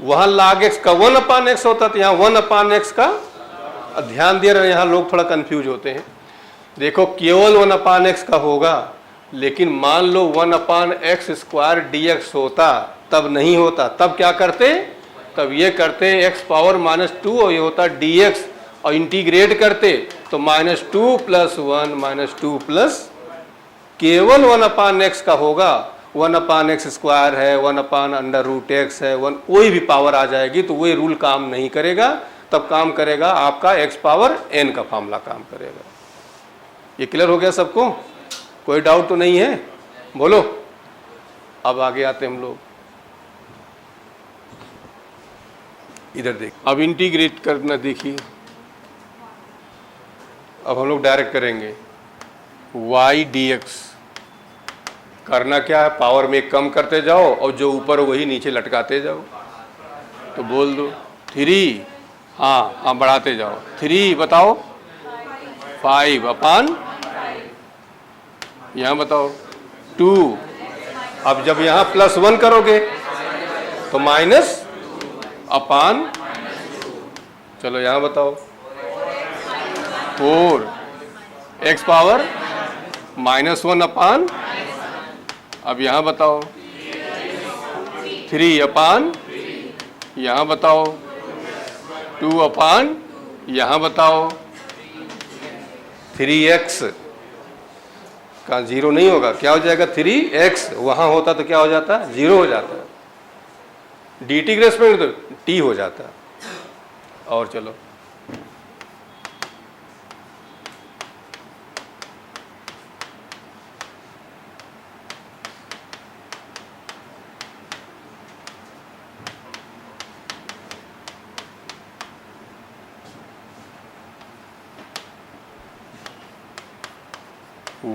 वहां log x का 1/x होता था, यहां 1/x का। ध्यान दे रहे हैं, यहां लोग थोड़ा कंफ्यूज होते हैं। देखो केवल 1/x का होगा, लेकिन मान लो 1/x² dx होता, तब नहीं होता। तब क्या करते, तब ये करते x पावर -2 और ये होता dx, और इंटीग्रेट करते तो -2 + 1 -2 प्लस, केवल 1/x का होगा, 1/x² है, 1/√x है, 1 कोई भी पावर आ जाएगी तो वही रूल काम नहीं करेगा। तब काम करेगा आपका x पावर n का फार्मूला काम करेगा। ये क्लियर हो गया सबको, कोई डाउट तो नहीं है, बोलो। अब आगे आते हम लोग, इधर देख, अब इंटीग्रेट करना देखिए। अब हम लोग डायरेक्ट करेंगे y dx। करना क्या है, पावर में कम करते जाओ और जो ऊपर वही नीचे लटकाते जाओ। तो बोल दो 3, हाँ बढ़ाते जाओ, 3 बताओ 5 अपान, यहाँ बताओ 2। अब जब यहाँ +1 करोगे तो माइनस अपान, चलो यहाँ बताओ 4, x पावर -1 अपान, अब यहाँ बताओ 3 अपान, यहाँ बताओ 2 अपान, यहाँ बताओ 3x का 0 नहीं होगा, क्या हो जाएगा 3x, वहाँ होता तो क्या हो जाता, 0 हो जाता, dt के रेस्पेक्ट में तो t हो जाता। और चलो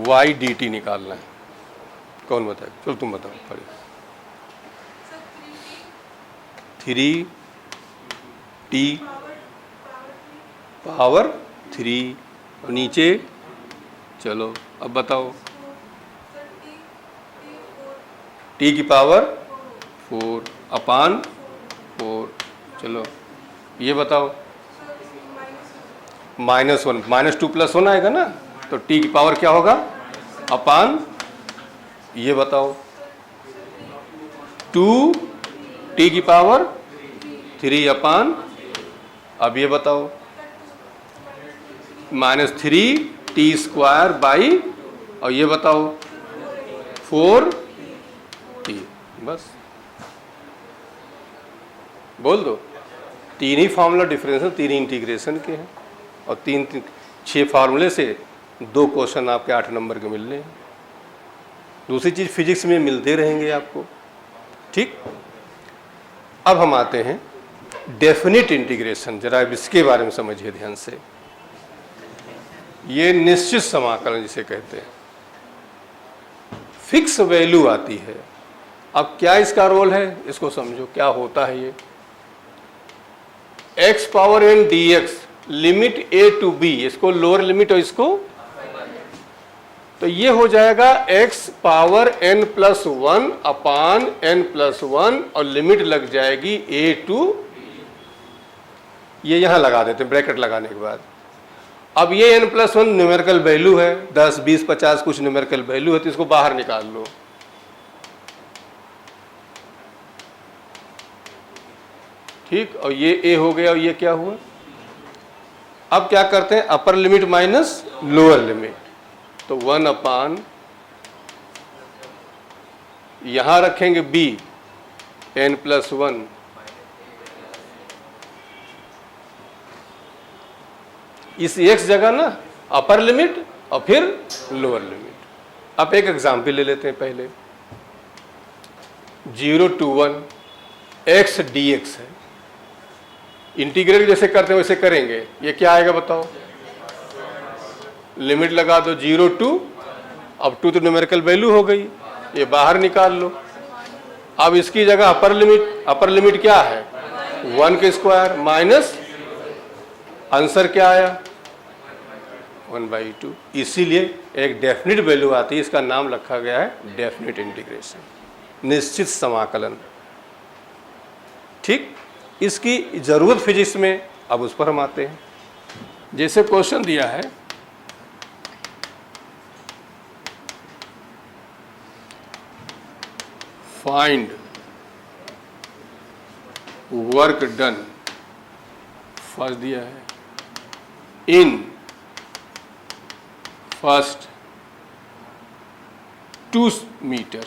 y dt निकालना है, कौन बताए, चलो तुम बताओ पढ़े। 3t पावर 3, और नीचे चलो अब बताओ t की पावर 4 अपान 4, चलो ये बताओ -1, -2 + 1 आएगा ना, तो t की पावर क्या होगा अपान, ये बताओ 2t की पावर 3 अपान, अब ये बताओ -3t² बाई, और ये बताओ 4t, बस बोल दो। 3 ही फार्मूला डिफरेंशियल, 3 ही इंटीग्रेशन के हैं, और 6 फार्मूले से 2 क्वेश्चन आपके 8 नंबर के मिलने हैं। दूसरी चीज़ फिजिक्स में मिलते रहेंगे आपको, ठीक। अब हम आते हैं डेफिनिट इंटीग्रेशन, जरा इसके बारे में समझिए ध्यान से। ये निश्चित समाकलन जिसे कहते हैं, फिक्स वैल्यू आती है। अब क्या इसका रोल है, इसको समझो क्या होता है। ये x power n dx limit a to b, इसको लोअर लिमिट और इसको, तो ये हो जाएगा x power n + 1 upon n + 1, और लिमिट लग जाएगी a टू, ये यहां लगा देते हैं ब्रैकेट लगाने के बाद। अब ये n + 1 न्यूमेरिकल वैल्यू है, 10, 20, 50 कुछ न्यूमेरिकल वैल्यू है, तो इसको बाहर निकाल लो। ठीक, और ये a हो गया, और ये क्या हुआ। अब क्या करते हैं, upper limit minus lower limit, तो 1 अपान, यहां रखेंगे b n + 1, इस x जगह ना अपर लिमिट और फिर लोअर लिमिट। अब एक एग्जाम्पल ले लेते हैं पहले, 0 to 1 x dx है, इंटीग्रेट जैसे करते हैं वैसे करेंगे। ये क्या आएगा बताओ, लिमिट लगा दो 0 to, अब 2 तो न्यूमेरिकल वैल्यू हो गई, ये बाहर निकाल लो। अब इसकी जगह अपर लिमिट क्या है 1 के स्क्वायर माइनस, आंसर क्या आया 1/2। इसीलिए एक डेफिनिट वैल्यू आती है, इसका नाम रखा गया है डेफिनिट इंटीग्रेशन, निश्चित समाकलन। ठीक, इसकी जरूरत फिजिक्स में, अब उस पर हम आते हैं। जैसे क्वेश्चन दिया है, फाइंड वर्क डन, फर्स्ट दिया है इन फर्स्ट 2 मीटर,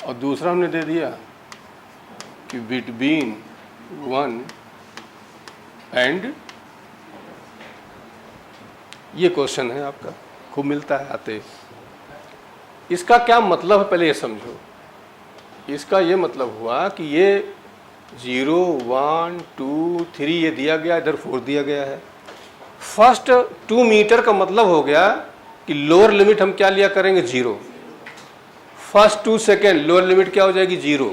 और दूसरा हमने दे दिया कि बिटवीन 1 एंड, ये क्वेश्चन है आपका, खूब मिलता है आते। इसका क्या मतलब है पहले ये समझो। इसका ये मतलब हुआ कि ये 0, 1, 2, 3 ये दिया गया, इधर 4 दिया गया है। फर्स्ट 2 मीटर का मतलब हो गया कि लोअर लिमिट हम क्या लिया करेंगे 0, फर्स्ट 2 सेकेंड लोअर लिमिट क्या हो जाएगी 0।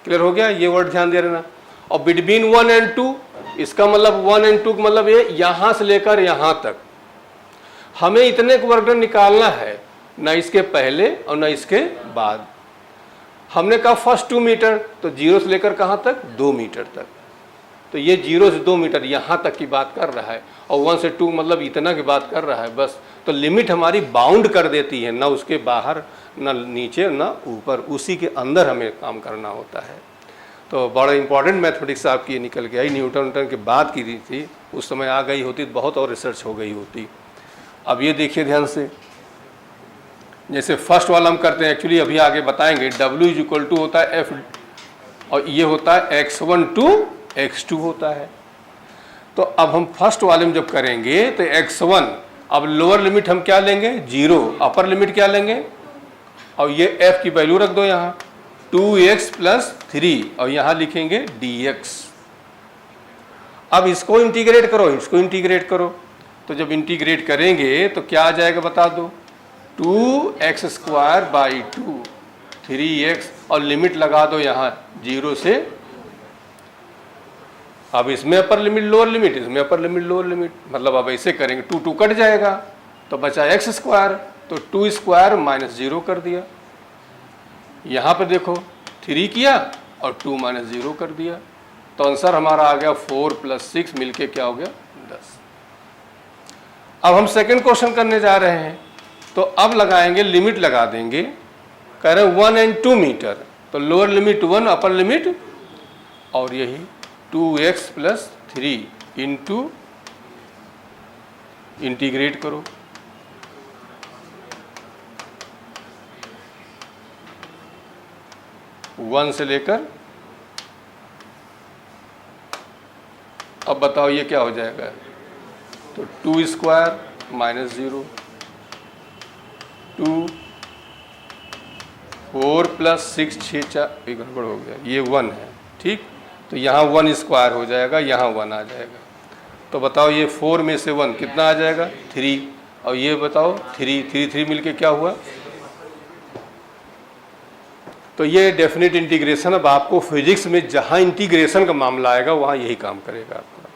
क्लियर हो गया, ये वर्ड ध्यान दे रहना। और बिटवीन 1 एंड 2, इसका मतलब 1 एंड 2 का मतलब ये यहां से लेकर यहां तक हमें इतने वर्क डन निकालना है, ना इसके पहले और ना इसके बाद। हमने कहा फर्स्ट 2 मीटर, तो 0 से लेकर कहां तक 2 मीटर तक, तो ये 0 से 2 मीटर यहां तक की बात कर रहा है, और 1 से 2 मतलब इतना की बात कर रहा है बस। तो लिमिट हमारी बाउंड कर देती है, ना उसके बाहर ना नीचे ना ऊपर, उसी के अंदर हमें काम करना होता है। तो बड़ा इंपॉर्टेंट मैथमेटिक्स आपकी ये निकल गया। न्यूटन के बाद की रही थी, उस समय आ गई होती तो बहुत और रिसर्च हो गई होती। अब ये देखिए ध्यान से, जैसे फर्स्ट वाला हम करते हैं, एक्चुअली अभी आगे बताएंगे, W = होता है F, और ये होता है x1 to x2 होता है। तो अब हम फर्स्ट वाले में जब करेंगे तो x1, अब लोअर लिमिट हम क्या लेंगे 0, अपर लिमिट क्या लेंगे, और ये f की वैल्यू रख दो यहाँ 2x + 3, और यहाँ लिखेंगे dx। अब इसको इंटीग्रेट करो, इसको इंटीग्रेट करो, तो जब इंटीग्रेट करेंगे तो क्या आ जाएगा बता दो, 2x² / 2 3x, और लिमिट लगा दो यहाँ 0 से, अब इसमें अपर लिमिट लोअर लिमिट, इसमें अपर लिमिट लोअर लिमिट, मतलब अब ऐसे करेंगे 2 2 कट जाएगा, तो बचा x², तो 2² - 0 कर दिया। यहाँ पर देखो 3 किया और 2 - 0 कर दिया। तो आंसर हमारा आ गया 4 + 6 मिलके क्या हो गया 10। अब हम सेकंड क्वेश्चन करने जा रहे हैं, तो अब लगाएंगे, लिमिट लगा देंगे। कह रहे हैं 1 and 2 मीटर, तो लोअर लिमिट 1, अपर लिमिट, और यही 2x + 3 इंटू इंटीग्रेट करो, वन से लेकर, अब बताओ ये क्या हो जाएगा, तो 2² - 0, 2, 4 + 6, 6 4, एक गड़बड़ हो गया, ये 1 है, ठीक। तो यहाँ 1² हो जाएगा, यहाँ 1 आ जाएगा। तो बताओ ये 4 में से 1 कितना आ जाएगा 3, और ये बताओ 3 मिलके क्या हुआ। तो ये डेफिनेट इंटीग्रेशन, अब आपको फिजिक्स में जहाँ इंटीग्रेशन का मामला आएगा वहाँ यही काम करेगा आपका,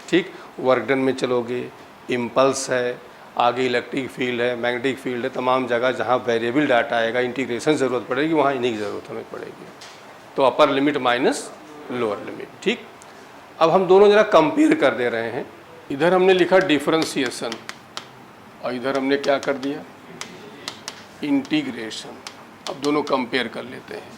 ठीक। वर्क डन में चलोगे, इम्पल्स है, आगे इलेक्ट्रिक फील्ड है, मैग्नेटिक फील्ड है, तमाम जगह जहाँ वेरिएबल डाटा आएगा, इंटीग्रेशन ज़रूरत पड़ेगी, वहाँ इन्हीं की ज़रूरत हमें पड़ेगी। तो upper limit minus lower limit, ठीक। अब हम दोनों जरा कंपेयर कर दे रहे हैं। इधर हमने लिखा डिफरेंशिएशन और इधर हमने क्या कर दिया इंटीग्रेशन। अब दोनों कंपेयर कर लेते हैं।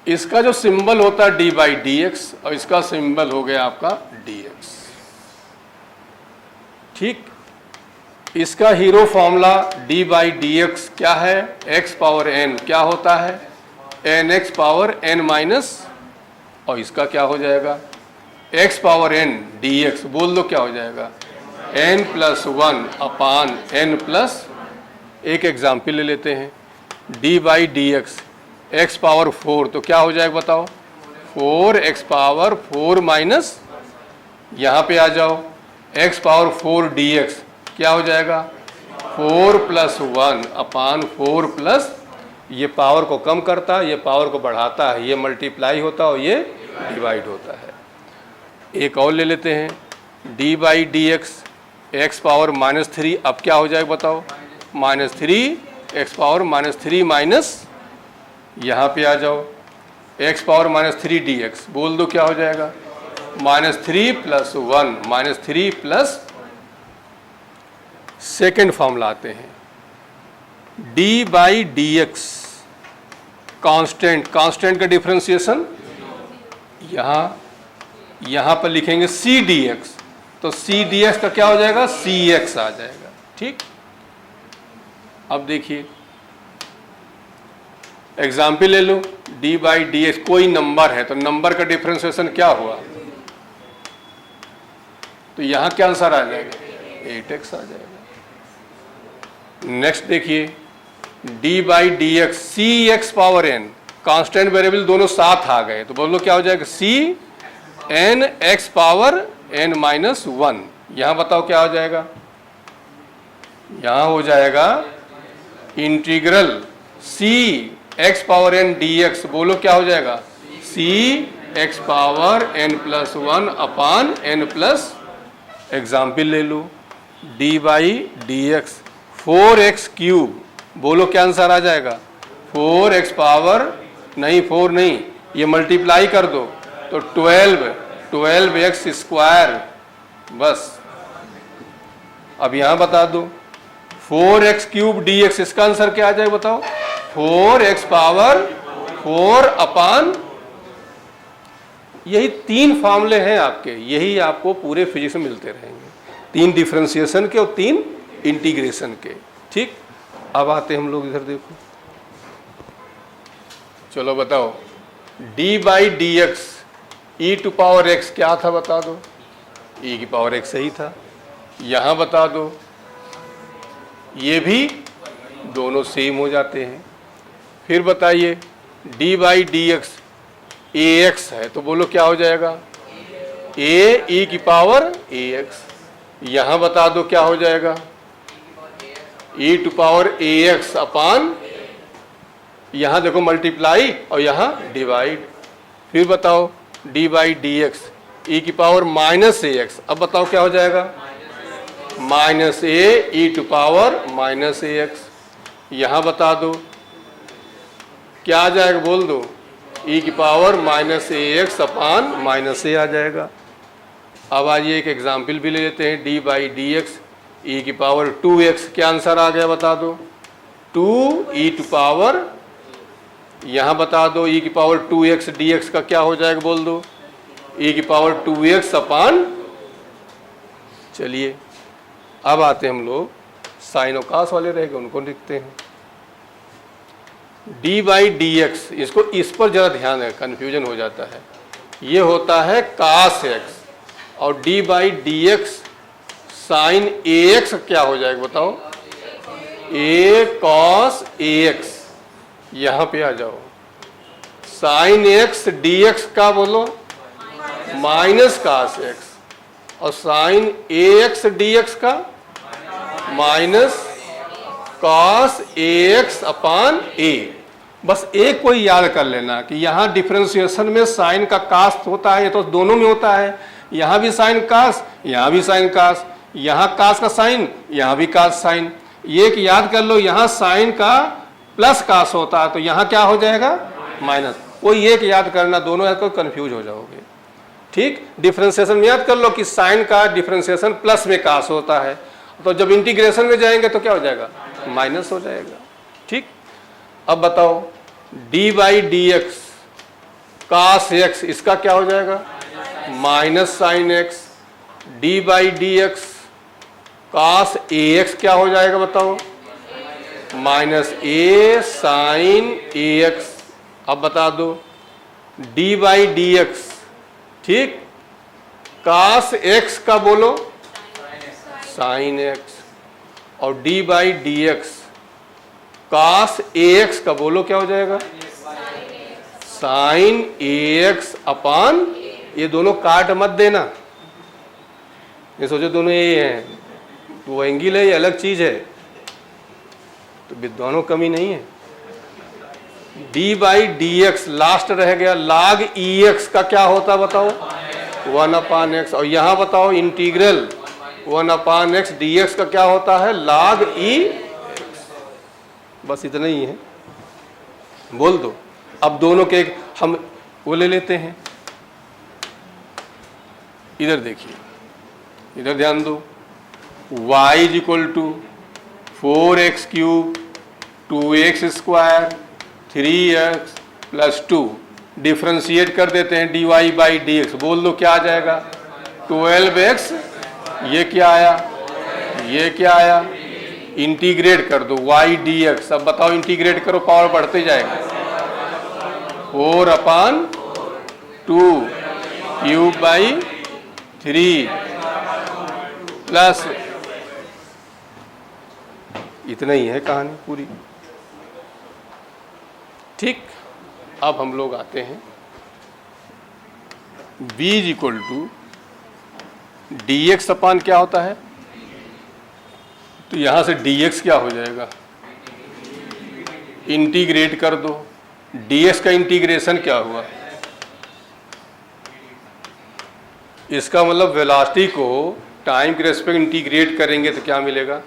इसका जो सिंबल होता है d/dx और इसका सिंबल हो गया आपका dx, ठीक। इसका हीरो फॉर्मूला d/dx क्या है, x⁴n क्या होता है nx⁴n-, और इसका क्या हो जाएगा x⁴n dx, बोल दो क्या हो जाएगा n+1/n+, एक एग्जाम्पल ले लेते हैं, d/dx x⁴ तो क्या हो जाएगा बताओ 4x⁴ यहाँ पे आ जाओ x⁴ dx क्या हो जाएगा 4 + 1/4 ये पावर को कम करता है, ये पावर को बढ़ाता है, ये मल्टीप्लाई होता है और ये डिवाइड होता है। एक और ले लेते हैं d/dx x⁻−3, अब क्या हो जाएगा बताओ -3 x⁻−3 यहाँ पे आ जाओ x⁻−3 dx, बोल दो क्या हो जाएगा -3 + 1 -3 सेकेंड फॉर्मूला आते हैं d/dx कांस्टेंट का डिफरेंशिएशन यहाँ पर लिखेंगे c dx, तो c dx का क्या हो जाएगा cx आ जाएगा, ठीक। अब देखिए एग्जाम्पल ले लो d/dx, कोई नंबर है तो नंबर का डिफरेंशिएशन क्या हुआ, तो यहाँ क्या आंसर आ जाएगा 8x आ जाएगा। नेक्स्ट देखिए d/dx cx⁴n, कांस्टेंट वेरिएबल दोनों साथ आ गए तो बोलो क्या हो जाएगा c nx⁴n-1, यहाँ बताओ क्या हो जाएगा, यहाँ हो जाएगा इंटीग्रल c x⁴n dx, बोलो क्या हो जाएगा c x⁴n+1/n+, एग्जाम्पल ले लो d/dx 4x⁵, बोलो क्या आंसर आ जाएगा 4 नहीं ये मल्टीप्लाई कर दो तो 12x², बस। अब यहाँ बता दो 4x³ dx, इसका आंसर क्या आ जाएगा बताओ 4x⁴ यही 3 फार्मूले हैं आपके, यही आपको पूरे फिजिक्स में मिलते रहेंगे, 3 डिफरेंशिएशन के और 3 इंटीग्रेशन के, ठीक। अब आते हम लोग इधर देखो, चलो बताओ d/dx e⁻x क्या था बता दो, e⁻x सही था। यहाँ बता दो, ये भी दोनों सेम हो जाते हैं। फिर बताइए d/dx ax है तो बोलो क्या हो जाएगा ae⁻ax, यहाँ बता दो क्या हो जाएगा e⁻ax/, यहाँ देखो मल्टीप्लाई और यहाँ डिवाइड। फिर बताओ d/dx e⁻−ax, अब बताओ क्या हो जाएगा -ae⁻−ax, यहाँ बता दो क्या आ जाएगा बोल दो ई की पावर माइनस ए एक्स अपान माइनस ए आ जाएगा। अब आइए एक एग्जाम्पल भी ले लेते हैं, डी बाई डी एक्स ई की पावर 2x, क्या आंसर आ गया बता दो, 2 ई टू पावर, यहाँ बता दो ई की पावर 2x dx का क्या हो जाएगा बोल दो, ई की पावर 2x अपान। चलिए अब आते हैं हम लोग साइन और कास वाले रहेंगे उनको लिखते हैं। डी बाई डी एक्स, इसको इस पर जरा ध्यान है, कन्फ्यूजन हो जाता है, ये होता है कास एक्स, और D by D X sine A X क्या हो जाएगा बताओ, ए कॉस ए एक्स। यहां पे आ जाओ, साइन एक्स डी एक्स का बोलो माइनस कास एक्स, और sign A x D x का माइनस कॉस ए एक्स अपान ए। बस एक कोई याद कर लेना कि यहाँ डिफरेंशिएशन में साइन का कास होता है, ये तो दोनों में होता है, यहाँ भी साइन कास, यहाँ भी साइन कास, यहाँ कास का साइन, यहाँ भी कास साइन। ये एक याद कर लो, यहाँ साइन का प्लस कास होता है तो यहाँ क्या हो जाएगा माइनस। कोई एक याद करना, दोनों याद करो कंफ्यूज हो जाओगे। ठीक, डिफरेंशिएशन में याद कर लो कि साइन का डिफरेंशिएशन प्लस में कास होता है, तो जब इंटीग्रेशन में जाएंगे तो क्या हो जाएगा माइनस हो जाएगा। ठीक, अब बताओ D by D X cos X, इसका क्या हो जाएगा minus sine X, D by D X cos A X क्या हो जाएगा बताओ, minus A sine A X. अब बता दो डी बाई डी एक्स, ठीक, कास एक्स का बोलो साइन एक्स, और D by D X cos A X का बोलो क्या हो जाएगा साइन ए एक्स अपान। ये दोनों काट मत देना, ये सोचो दोनों ये हैं, वो एंगल है, ये अलग चीज है, तो विद्वानों कमी नहीं है। D by D x last रह गया, लाग ई एक्स का क्या होता बताओ 1 अपान एक्स, और यहां बताओ इंटीग्रल 1 अपान एक्स डी एक्स का क्या होता है लाग ई। बस इतना ही है, बोल दो। अब दोनों के हम वो ले लेते हैं, इधर देखिए, इधर ध्यान दो, y is equal to 4x cube 2x square 3x plus 2, differentiate कर देते हैं dy बाई डी एक्स, बोल दो क्या आ जाएगा 12x, ये क्या आया, ये क्या आया, इंटीग्रेट कर दो y डी एक्स। अब बताओ इंटीग्रेट करो, पावर बढ़ते जाएगा, 4 अपान 2 क्यूब बाई 3 प्लस, इतना ही है कहानी पूरी। ठीक, अब हम लोग आते हैं b is equal to D x upon क्या होता है, तो यहां से dx क्या हो जाएगा, इंटीग्रेट कर दो, dx का इंटीग्रेशन क्या हुआ, इसका मतलब वेलोसिटी को टाइम के रेस्पेक्ट इंटीग्रेट करेंगे तो क्या मिलेगा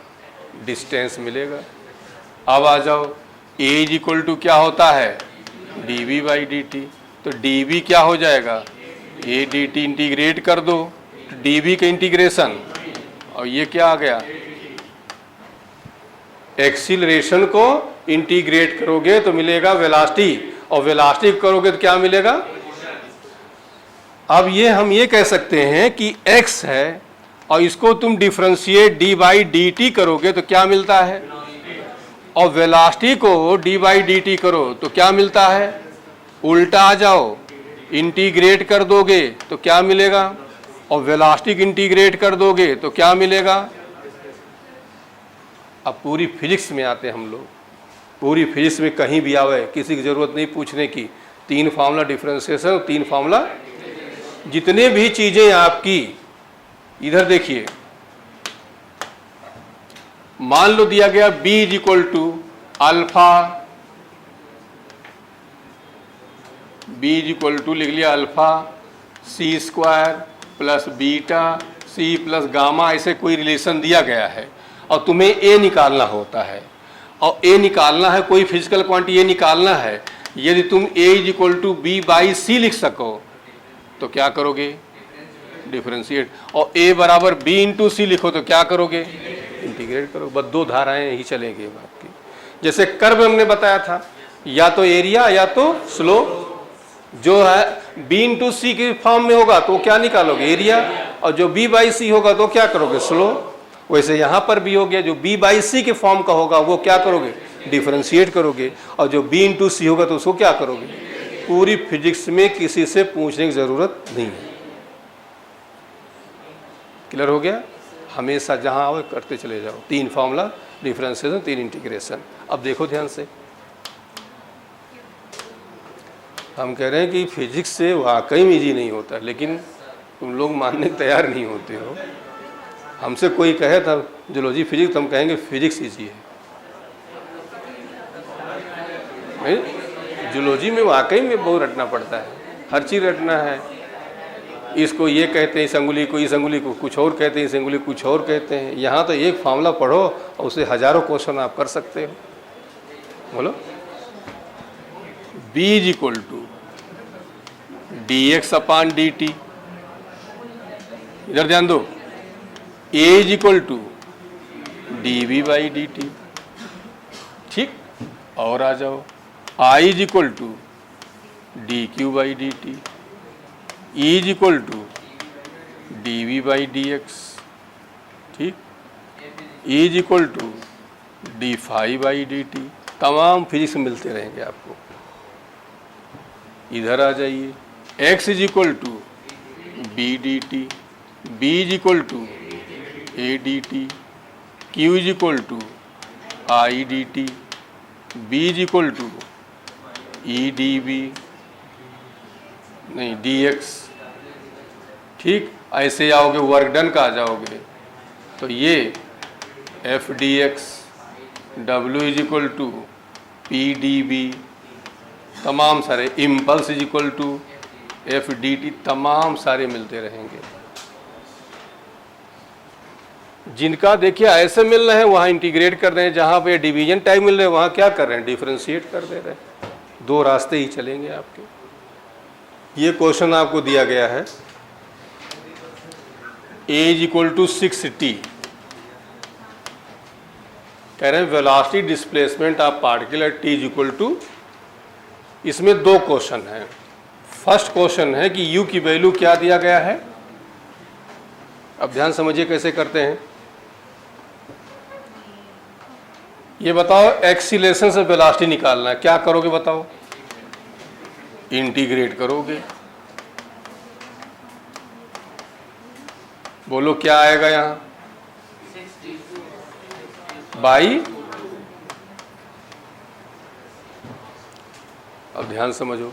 डिस्टेंस मिलेगा। अब आ जाओ a इज इक्वल टू क्या होता है dv बाई dt, तो dv क्या हो जाएगा a dt, इंटीग्रेट कर दो dv का इंटीग्रेशन, और ये क्या आ गया एक्सीलरेशन को इंटीग्रेट करोगे तो मिलेगा वेलोसिटी, और वेलोसिटी करोगे तो क्या मिलेगा। अब ये हम ये कह सकते हैं कि x है, और इसको तुम differentiate d by d T करोगे तो क्या मिलता है, और वेलोसिटी को d बाई डी टी करो तो क्या मिलता है, उल्टा आ जाओ, इंटीग्रेट कर दोगे तो क्या मिलेगा, और वेलोसिटी इंटीग्रेट कर दोगे तो क्या मिलेगा। अब पूरी फिजिक्स में आते हैं हम लोग, पूरी फिजिक्स में कहीं भी आवे किसी की ज़रूरत नहीं पूछने की, 3 फार्मूला डिफरेंशिएशन, 3 फार्मूला, जितने भी चीज़ें आपकी, इधर देखिए, मान लो दिया गया b is equal to alpha, b is equal to लिख लिया alpha c square plus beta c plus gamma, ऐसे कोई रिलेशन दिया गया है, और तुम्हें a निकालना होता है, और a निकालना है, कोई फिजिकल क्वांटिटी a निकालना है, यदि तुम a is equal to B by C लिख सको तो क्या करोगे, डिफरेंशिएट। और a बराबर b इंटू सी लिखो तो क्या करोगे, इंटीग्रेट करो। बस दो धाराएं ही चलेंगी बात की। जैसे कर्व हमने बताया था, या तो एरिया या तो स्लोप। जो है b इंटू सी के फॉर्म में होगा तो क्या निकालोगे, एरिया। और जो b बाई सी होगा तो क्या करोगे, स्लोप। वैसे यहाँ पर भी हो गया, जो b बाई सी के फॉर्म का होगा वो क्या करोगे, डिफरेंशिएट करोगे। और जो b इंटू सी होगा तो उसको क्या करोगे। पूरी फिजिक्स में किसी से पूछने की जरूरत नहीं है। क्लियर हो गया। हमेशा जहाँ आओ करते चले जाओ। 3 फॉर्मूला, डिफरेंशिएशन, 3 इंटीग्रेशन। अब देखो ध्यान से, हम कह रहे हैं कि फिजिक्स से वाकई में इजी नहीं होता, लेकिन तुम लोग मानने को तैयार नहीं होते हो। हमसे कोई कहे था जूलॉजी फिजिक्स, तो हम कहेंगे फिजिक्स इजी है। नहीं, जूलॉजी में वाकई में बहुत रटना पड़ता है, हर चीज़ रटना है। इसको ये कहते हैं, इस अंगुली को, इस अंगुली को कुछ और कहते हैं, इस अंगुली को कुछ और कहते हैं। यहाँ तो एक फार्मूला पढ़ो और उसे हजारों क्वेश्चन आप कर सकते हो। बोलो, b is equal to D x upon d t. इधर ध्यान दो, a is equal to d we by d t. ठीक, और आ जाओ, i is equal to d q by d t, e is equal to d we by D x. ठीक, e is equal to d phi by d t. तमाम physics मिलते रहेंगे आपको। इधर आ जाइए, x is equal to b D t, b is equal to a d t, q is equal to i d t, b is equal to e d v, नहीं d x. ठीक, ऐसे आओगे वर्क डन का आ जाओगे तो ये f d x, डब्ल्यू is equal to p d b, तमाम सारे impulse is equal to f d t, तमाम सारे मिलते रहेंगे। जिनका देखिए ऐसे मिल रहे हैं वहाँ इंटीग्रेट कर रहे हैं, जहाँ पे डिवीजन टाइप मिल रहे हैं वहाँ क्या कर रहे हैं, डिफरेंशिएट कर दे रहे हैं। 2 रास्ते ही चलेंगे आपके। ये क्वेश्चन आपको दिया गया है, a is equal to 6t। कह रहे हैं velocity displacement of particle at t is equal to. इसमें 2 क्वेश्चन हैं। फर्स्ट क्वेश्चन है कि u की वैल्यू क्या दिया गया है। अब ध्यान समझिए कैसे करते हैं। ये बताओ, एक्सीलरेशन से वेलोसिटी निकालना है, क्या करोगे बताओ, इंटीग्रेट करोगे। बोलो क्या आएगा यहाँ, बाई। अब ध्यान समझो,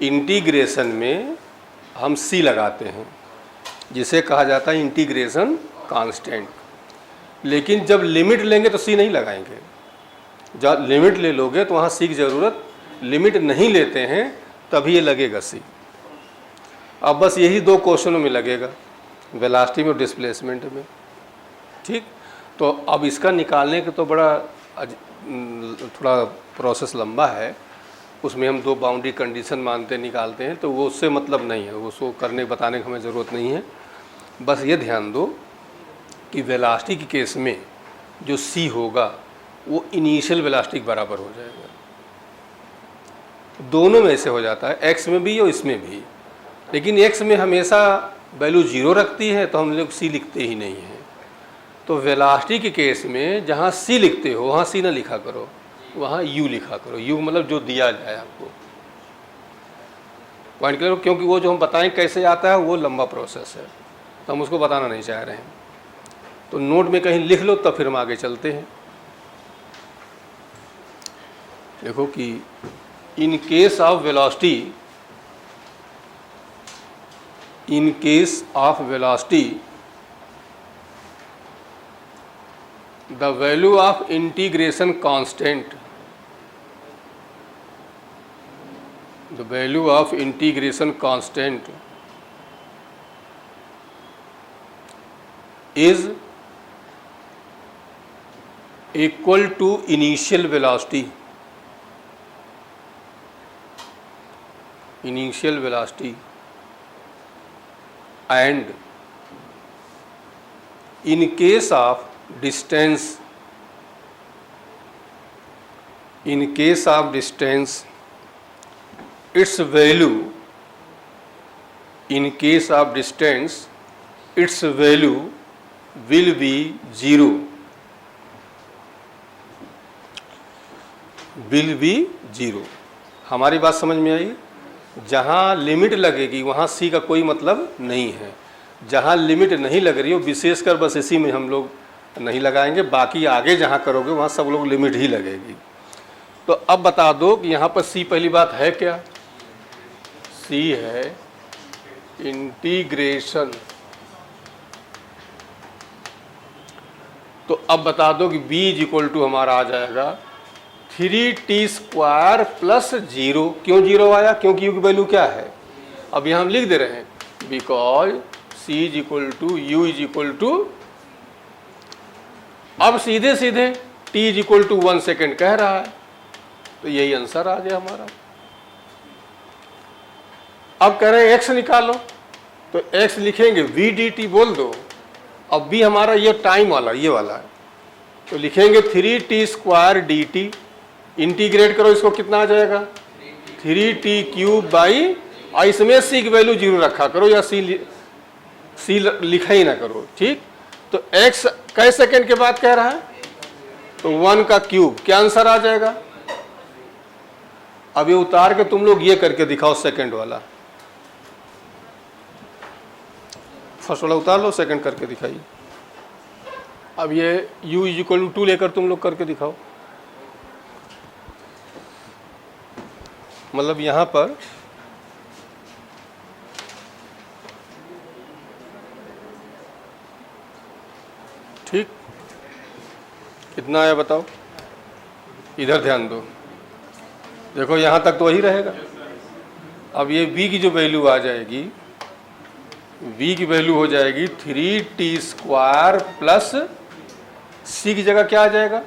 इंटीग्रेशन में हम c लगाते हैं जिसे कहा जाता है इंटीग्रेशन कांस्टेंट। लेकिन जब लिमिट लेंगे तो c नहीं लगाएंगे। जब लिमिट ले लोगे तो वहाँ c की ज़रूरत, लिमिट नहीं लेते हैं तभी ये लगेगा c। अब बस यही 2 क्वेश्चनों में लगेगा, वेलोसिटी में और डिस्प्लेसमेंट में। ठीक, तो अब इसका निकालने का तो बड़ा थोड़ा प्रोसेस लंबा है। उसमें हम 2 बाउंड्री कंडीशन मानते निकालते हैं, तो वो उससे मतलब नहीं है, वो उसको करने बताने की हमें ज़रूरत नहीं है। बस ये ध्यान दो कि वेलोसिटी के केस में जो c होगा वो इनिशियल वेलोसिटी के बराबर हो जाएगा। दोनों में ऐसे हो जाता है, x में भी और इसमें भी। लेकिन x में हमेशा वैल्यू 0 रखती है तो हम लोग c लिखते ही नहीं हैं। तो वेलोसिटी के केस में जहाँ c लिखते हो वहाँ c ना लिखा करो, वहाँ u लिखा करो। u मतलब जो दिया जाए आपको। पॉइंट करो, क्योंकि वो जो हम बताएं कैसे आता है वो लंबा प्रोसेस है, तो हम उसको बताना नहीं चाह रहे हैं। तो नोट में कहीं लिख लो तब फिर हम आगे चलते हैं। देखो कि in case of velocity, in case of velocity the value of integration constant, the value of integration constant is equal to initial velocity, initial velocity and in case of distance its value will be zero, हमारी बात समझ में आई? जहाँ limit लगेगी वहाँ सी का कोई मतलब नहीं है, जहाँ लिमिट नहीं लग रही हो, विशेषकर बस इसी में हम लोग नहीं लगाएंगे, बाकी आगे जहाँ करोगे वहाँ सब लोग लिमिट ही लगेगी। तो अब बता दो कि यहाँ पर सी पहली बात है क्या? सी है इंटीग्रेशन। तो अब बता दो कि b इज इक्वल टू हमारा आ जाएगा 3t स्क्वायर प्लस 0। क्यों 0 आया? क्योंकि u की वैल्यू क्या है? अब यहाँ हम लिख दे रहे हैं because c is equal to u is equal to, अब सीधे सीधे t is equal to 1 second कह रहा है, तो यही आंसर आ गया हमारा। अब कह रहे हैं x निकालो, तो x लिखेंगे v dt बोल दो। अब v हमारा ये टाइम वाला, ये वाला है, तो लिखेंगे 3t स्क्वायर dt, इंटीग्रेट करो इसको, कितना आ जाएगा? 3t क्यूब बाई, इसमें c की वैल्यू 0 रखा करो या c लिखा ही ना करो, ठीक? तो x कई सेकेंड के बाद कह रहा है? तो 1 का क्यूब, क्या आंसर आ जाएगा? अब ये उतार के तुम लोग ये करके दिखाओ, सेकंड वाला, फर्स्ट वाला उतार लो, सेकंड करके दिखाइए। अब ये u इज इक्वल टू 2 लेकर तुम लोग करके दिखाओ। मतलब यहां पर ठीक कितना आया बताओ? इधर ध्यान दो, देखो यहां तक तो वही रहेगा। अब ये v की जो वैल्यू आ जाएगी, v की वैल्यू हो जाएगी 3t स्क्वायर प्लस c की जगह क्या आ जाएगा?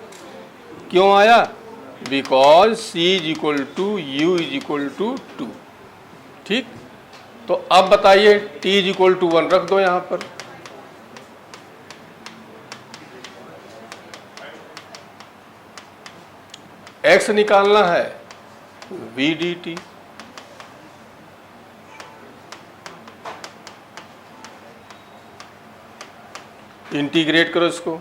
क्यों आया? Because c is equal to u is equal to 2, ठीक? तो अब बताइए t इज इक्वल टू 1 रख दो यहां पर। x निकालना है v dt, इंटीग्रेट करो इसको,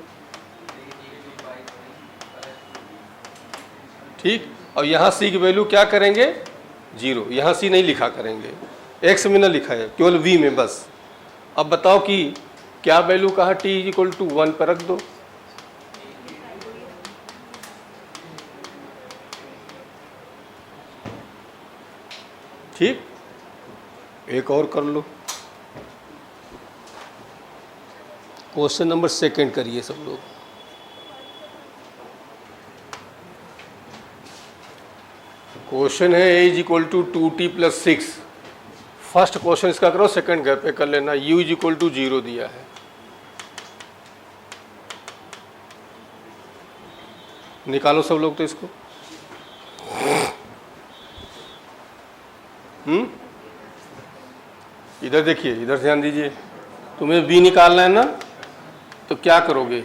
ठीक? और यहाँ c की वैल्यू क्या करेंगे? 0। यहाँ c नहीं लिखा करेंगे, x में ना लिखा है, केवल v में बस। अब बताओ कि क्या वैल्यू कहा? t इज इक्वल टू 1 पर रख दो। ठीक, एक और कर लो। क्वेश्चन नंबर सेकंड करिए सब लोग। क्वेश्चन है a is equal to 2t plus 6। First question इसका करो, सेकंड घर पे कर लेना। u इज इक्वल टू 0 दिया है, निकालो सब लोग तो इसको। इधर देखिए, इधर ध्यान दीजिए। तुम्हें v निकालना है ना, तो क्या करोगे?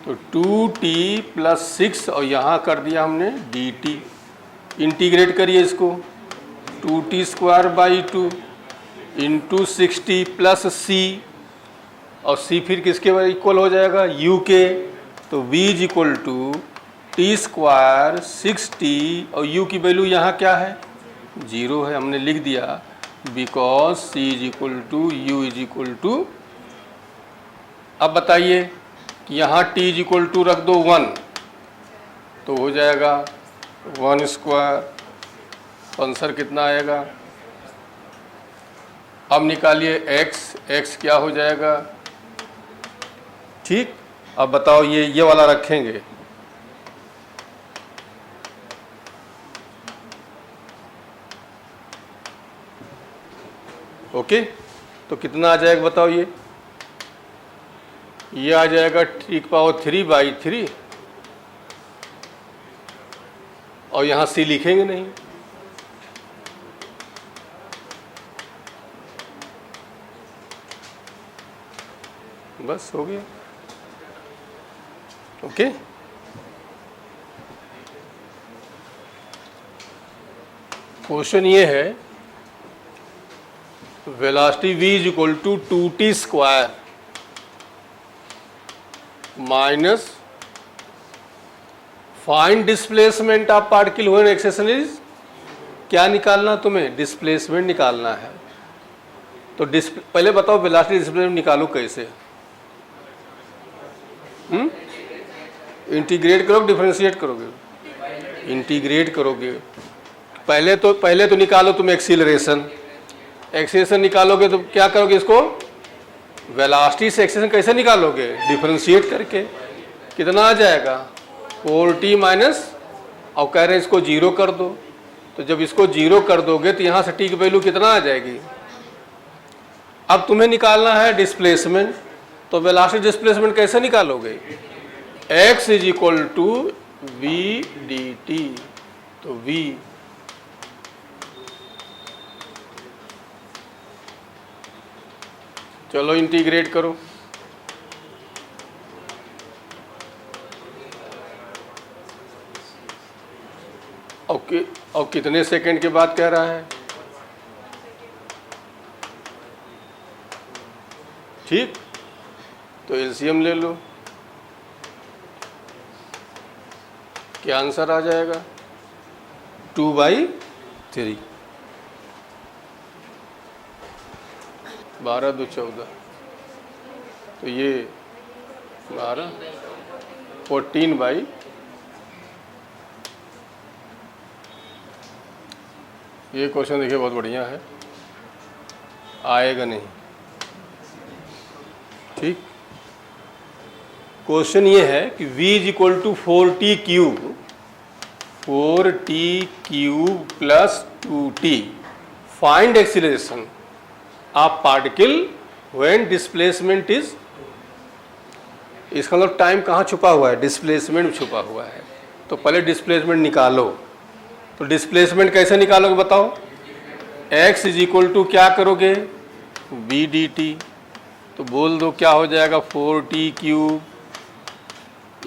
तो 2t प्लस 6 और यहाँ कर दिया हमने dt, इंटीग्रेट करिए इसको। 2t square by 2 into 6t plus c, और c फिर किसके इक्वल हो जाएगा? u के। तो v is equal to t square 6t, और u की वैल्यू यहाँ क्या है? 0 है, हमने लिख दिया because c is equal to u is equal to. अब बताइए कि यहाँ t इज इक्वल टू रख दो 1, तो हो जाएगा 1 स्क्वायर, आंसर कितना आएगा? अब निकालिए x क्या हो जाएगा? ठीक, अब बताओ ये वाला रखेंगे, ओके? तो कितना आ जाएगा बताओ? ये आ जाएगा t⁻3/3, और यहाँ c लिखेंगे नहीं, बस हो गया। ओके, क्वेश्चन ये है velocity v is equal to 2t square minus find displacement of particle when acceleration is, क्या निकालना तुम्हें? डिस्प्लेसमेंट निकालना है। तो पहले बताओ वेलोसिटी डिस्प्लेसमेंट निकालो कैसे? इंटीग्रेट करोगे डिफरेंशिएट करोगे? इंटीग्रेट करोगे। पहले तो निकालो तुम एक्सीलरेशन निकालोगे तो क्या करोगे? इसको वेलोसिटी से एक्सेलरेशन कैसे निकालोगे? डिफरेंशिएट करके। कितना आ जाएगा? 4t माइनस, और कह रहे हैं इसको 0 कर दो। तो जब इसको 0 कर दोगे तो यहाँ से t की वैल्यू कितना आ जाएगी? अब तुम्हें निकालना है डिस्प्लेसमेंट। तो वेलोसिटी डिस्प्लेसमेंट कैसे निकालोगे? x is equal to v d t. तो v चलो इंटीग्रेट करो। ओके, और कितने सेकंड के बाद कह रहा है? ठीक, तो एलसीएम ले लो। क्या आंसर आ जाएगा? 2/3। 12 2 14, तो ये 12 14/, ये क्वेश्चन देखिए बहुत बढ़िया है, आएगा नहीं। ठीक, क्वेश्चन ये है कि v is equal to 4t cube plus 2t, find acceleration of particle when displacement is. इसका मतलब टाइम कहाँ छुपा हुआ है? डिस्प्लेसमेंट में छुपा हुआ है। तो पहले डिस्प्लेसमेंट निकालो। तो डिस्प्लेसमेंट कैसे निकालोगे बताओ? x इज इक्वल टू क्या करोगे? v dt। तो बोल दो क्या हो जाएगा? 4t क्यूब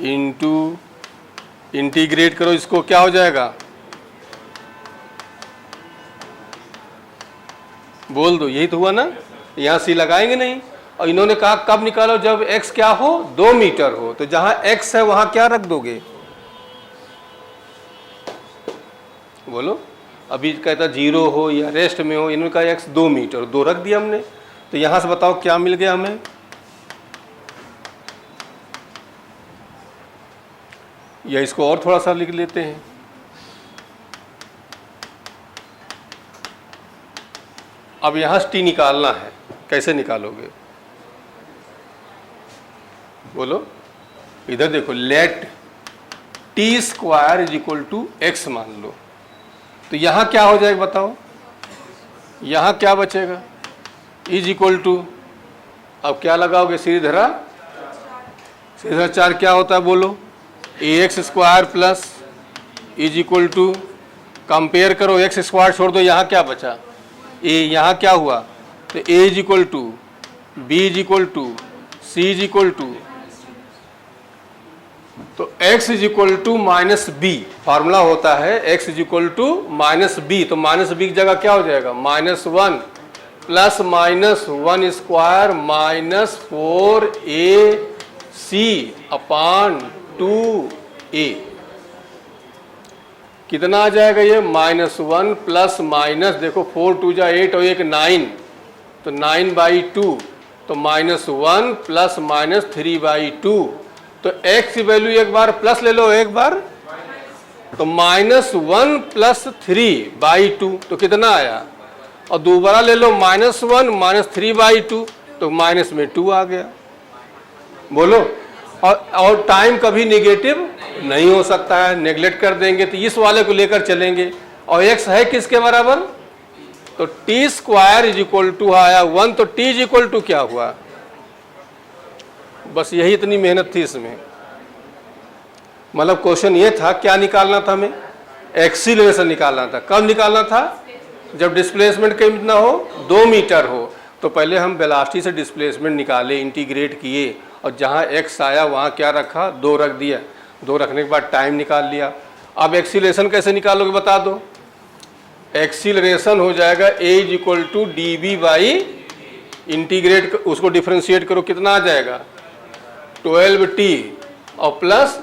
इंटू, इंटीग्रेट करो इसको, क्या हो जाएगा? बोल दो, यही तो हुआ ना? यहाँ सी लगाएंगे नहीं। और इन्होंने कहा कब निकालो? जब x क्या हो? 2 मीटर हो। तो जहाँ x है वहाँ क्या रख दोगे? बोलो, अभी कहता 0 हो या रेस्ट में हो, इन्होंने कहा x 2 मीटर, 2 रख दिया हमने। तो यहाँ से बताओ क्या मिल गया हमें? या इसको और थोड़ा सा लिख लेते हैं। अब यहाँ से t निकालना है, कैसे निकालोगे? बोलो, इधर देखो, let t square is equal to x मान लो। तो यहाँ क्या हो जाएगा बताओ? यहाँ क्या बचेगा? इज इक्वल टू, अब क्या लगाओगे? सीधे 4 क्या होता है बोलो? ax square plus is equal to, compare करो, x स्क्वायर छोड़ दो, यहाँ क्या बचा? a, यहाँ क्या हुआ? तो a is equal to, b is equal to, c is equal to, तो x is equal to minus b. Formula होता है x is equal to minus b. तो माइनस बी की जगह क्या हो जाएगा? -1 plus -1 square minus 4ac upon 2a। कितना आ जाएगा ये? -1 प्लस माइनस, देखो 4 2 जा 8 और 1 9, तो 9/2। तो -1 प्लस माइनस 3/2। तो x की वैल्यू एक बार प्लस ले लो, एक बार तो -1 प्लस 3/2, तो कितना आया? और दोबारा ले लो -1 माइनस 3/2, तो माइनस में 2 आ गया। बोलो, और टाइम कभी नेगेटिव नहीं हो सकता है, नेगलेक्ट कर देंगे तो इस वाले को लेकर चलेंगे। और x है किसके बराबर? तो t square is equal to आया 1, तो t इज इक्वल टू क्या हुआ? बस यही इतनी मेहनत थी इसमें। मतलब क्वेश्चन ये था, क्या निकालना था हमें? एक्सीलरेशन निकालना था। कब निकालना था? जब डिस्प्लेसमेंट कितना हो? 2 मीटर हो। तो पहले हम वेलोसिटी से डिस्प्लेसमेंट निकाले, इंटीग्रेट किए, और जहाँ x आया वहाँ क्या रखा, 2 रख दिया। 2 रखने के बाद टाइम निकाल लिया। अब एक्सीलरेशन कैसे निकालोगे बता दो। एक्सीलरेशन हो जाएगा a = dv बाई इंटीग्रेट, उसको डिफ्रेंशिएट करो, कितना आ जाएगा 12t और प्लस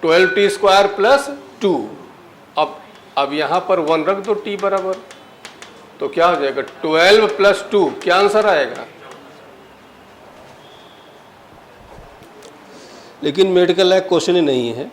12t² प्लस 2। अब यहाँ पर 1 रख दो t बराबर, तो क्या हो जाएगा 12 प्लस 2, क्या आंसर आएगा। लेकिन मेडिकल लायक क्वेश्चन ही नहीं है।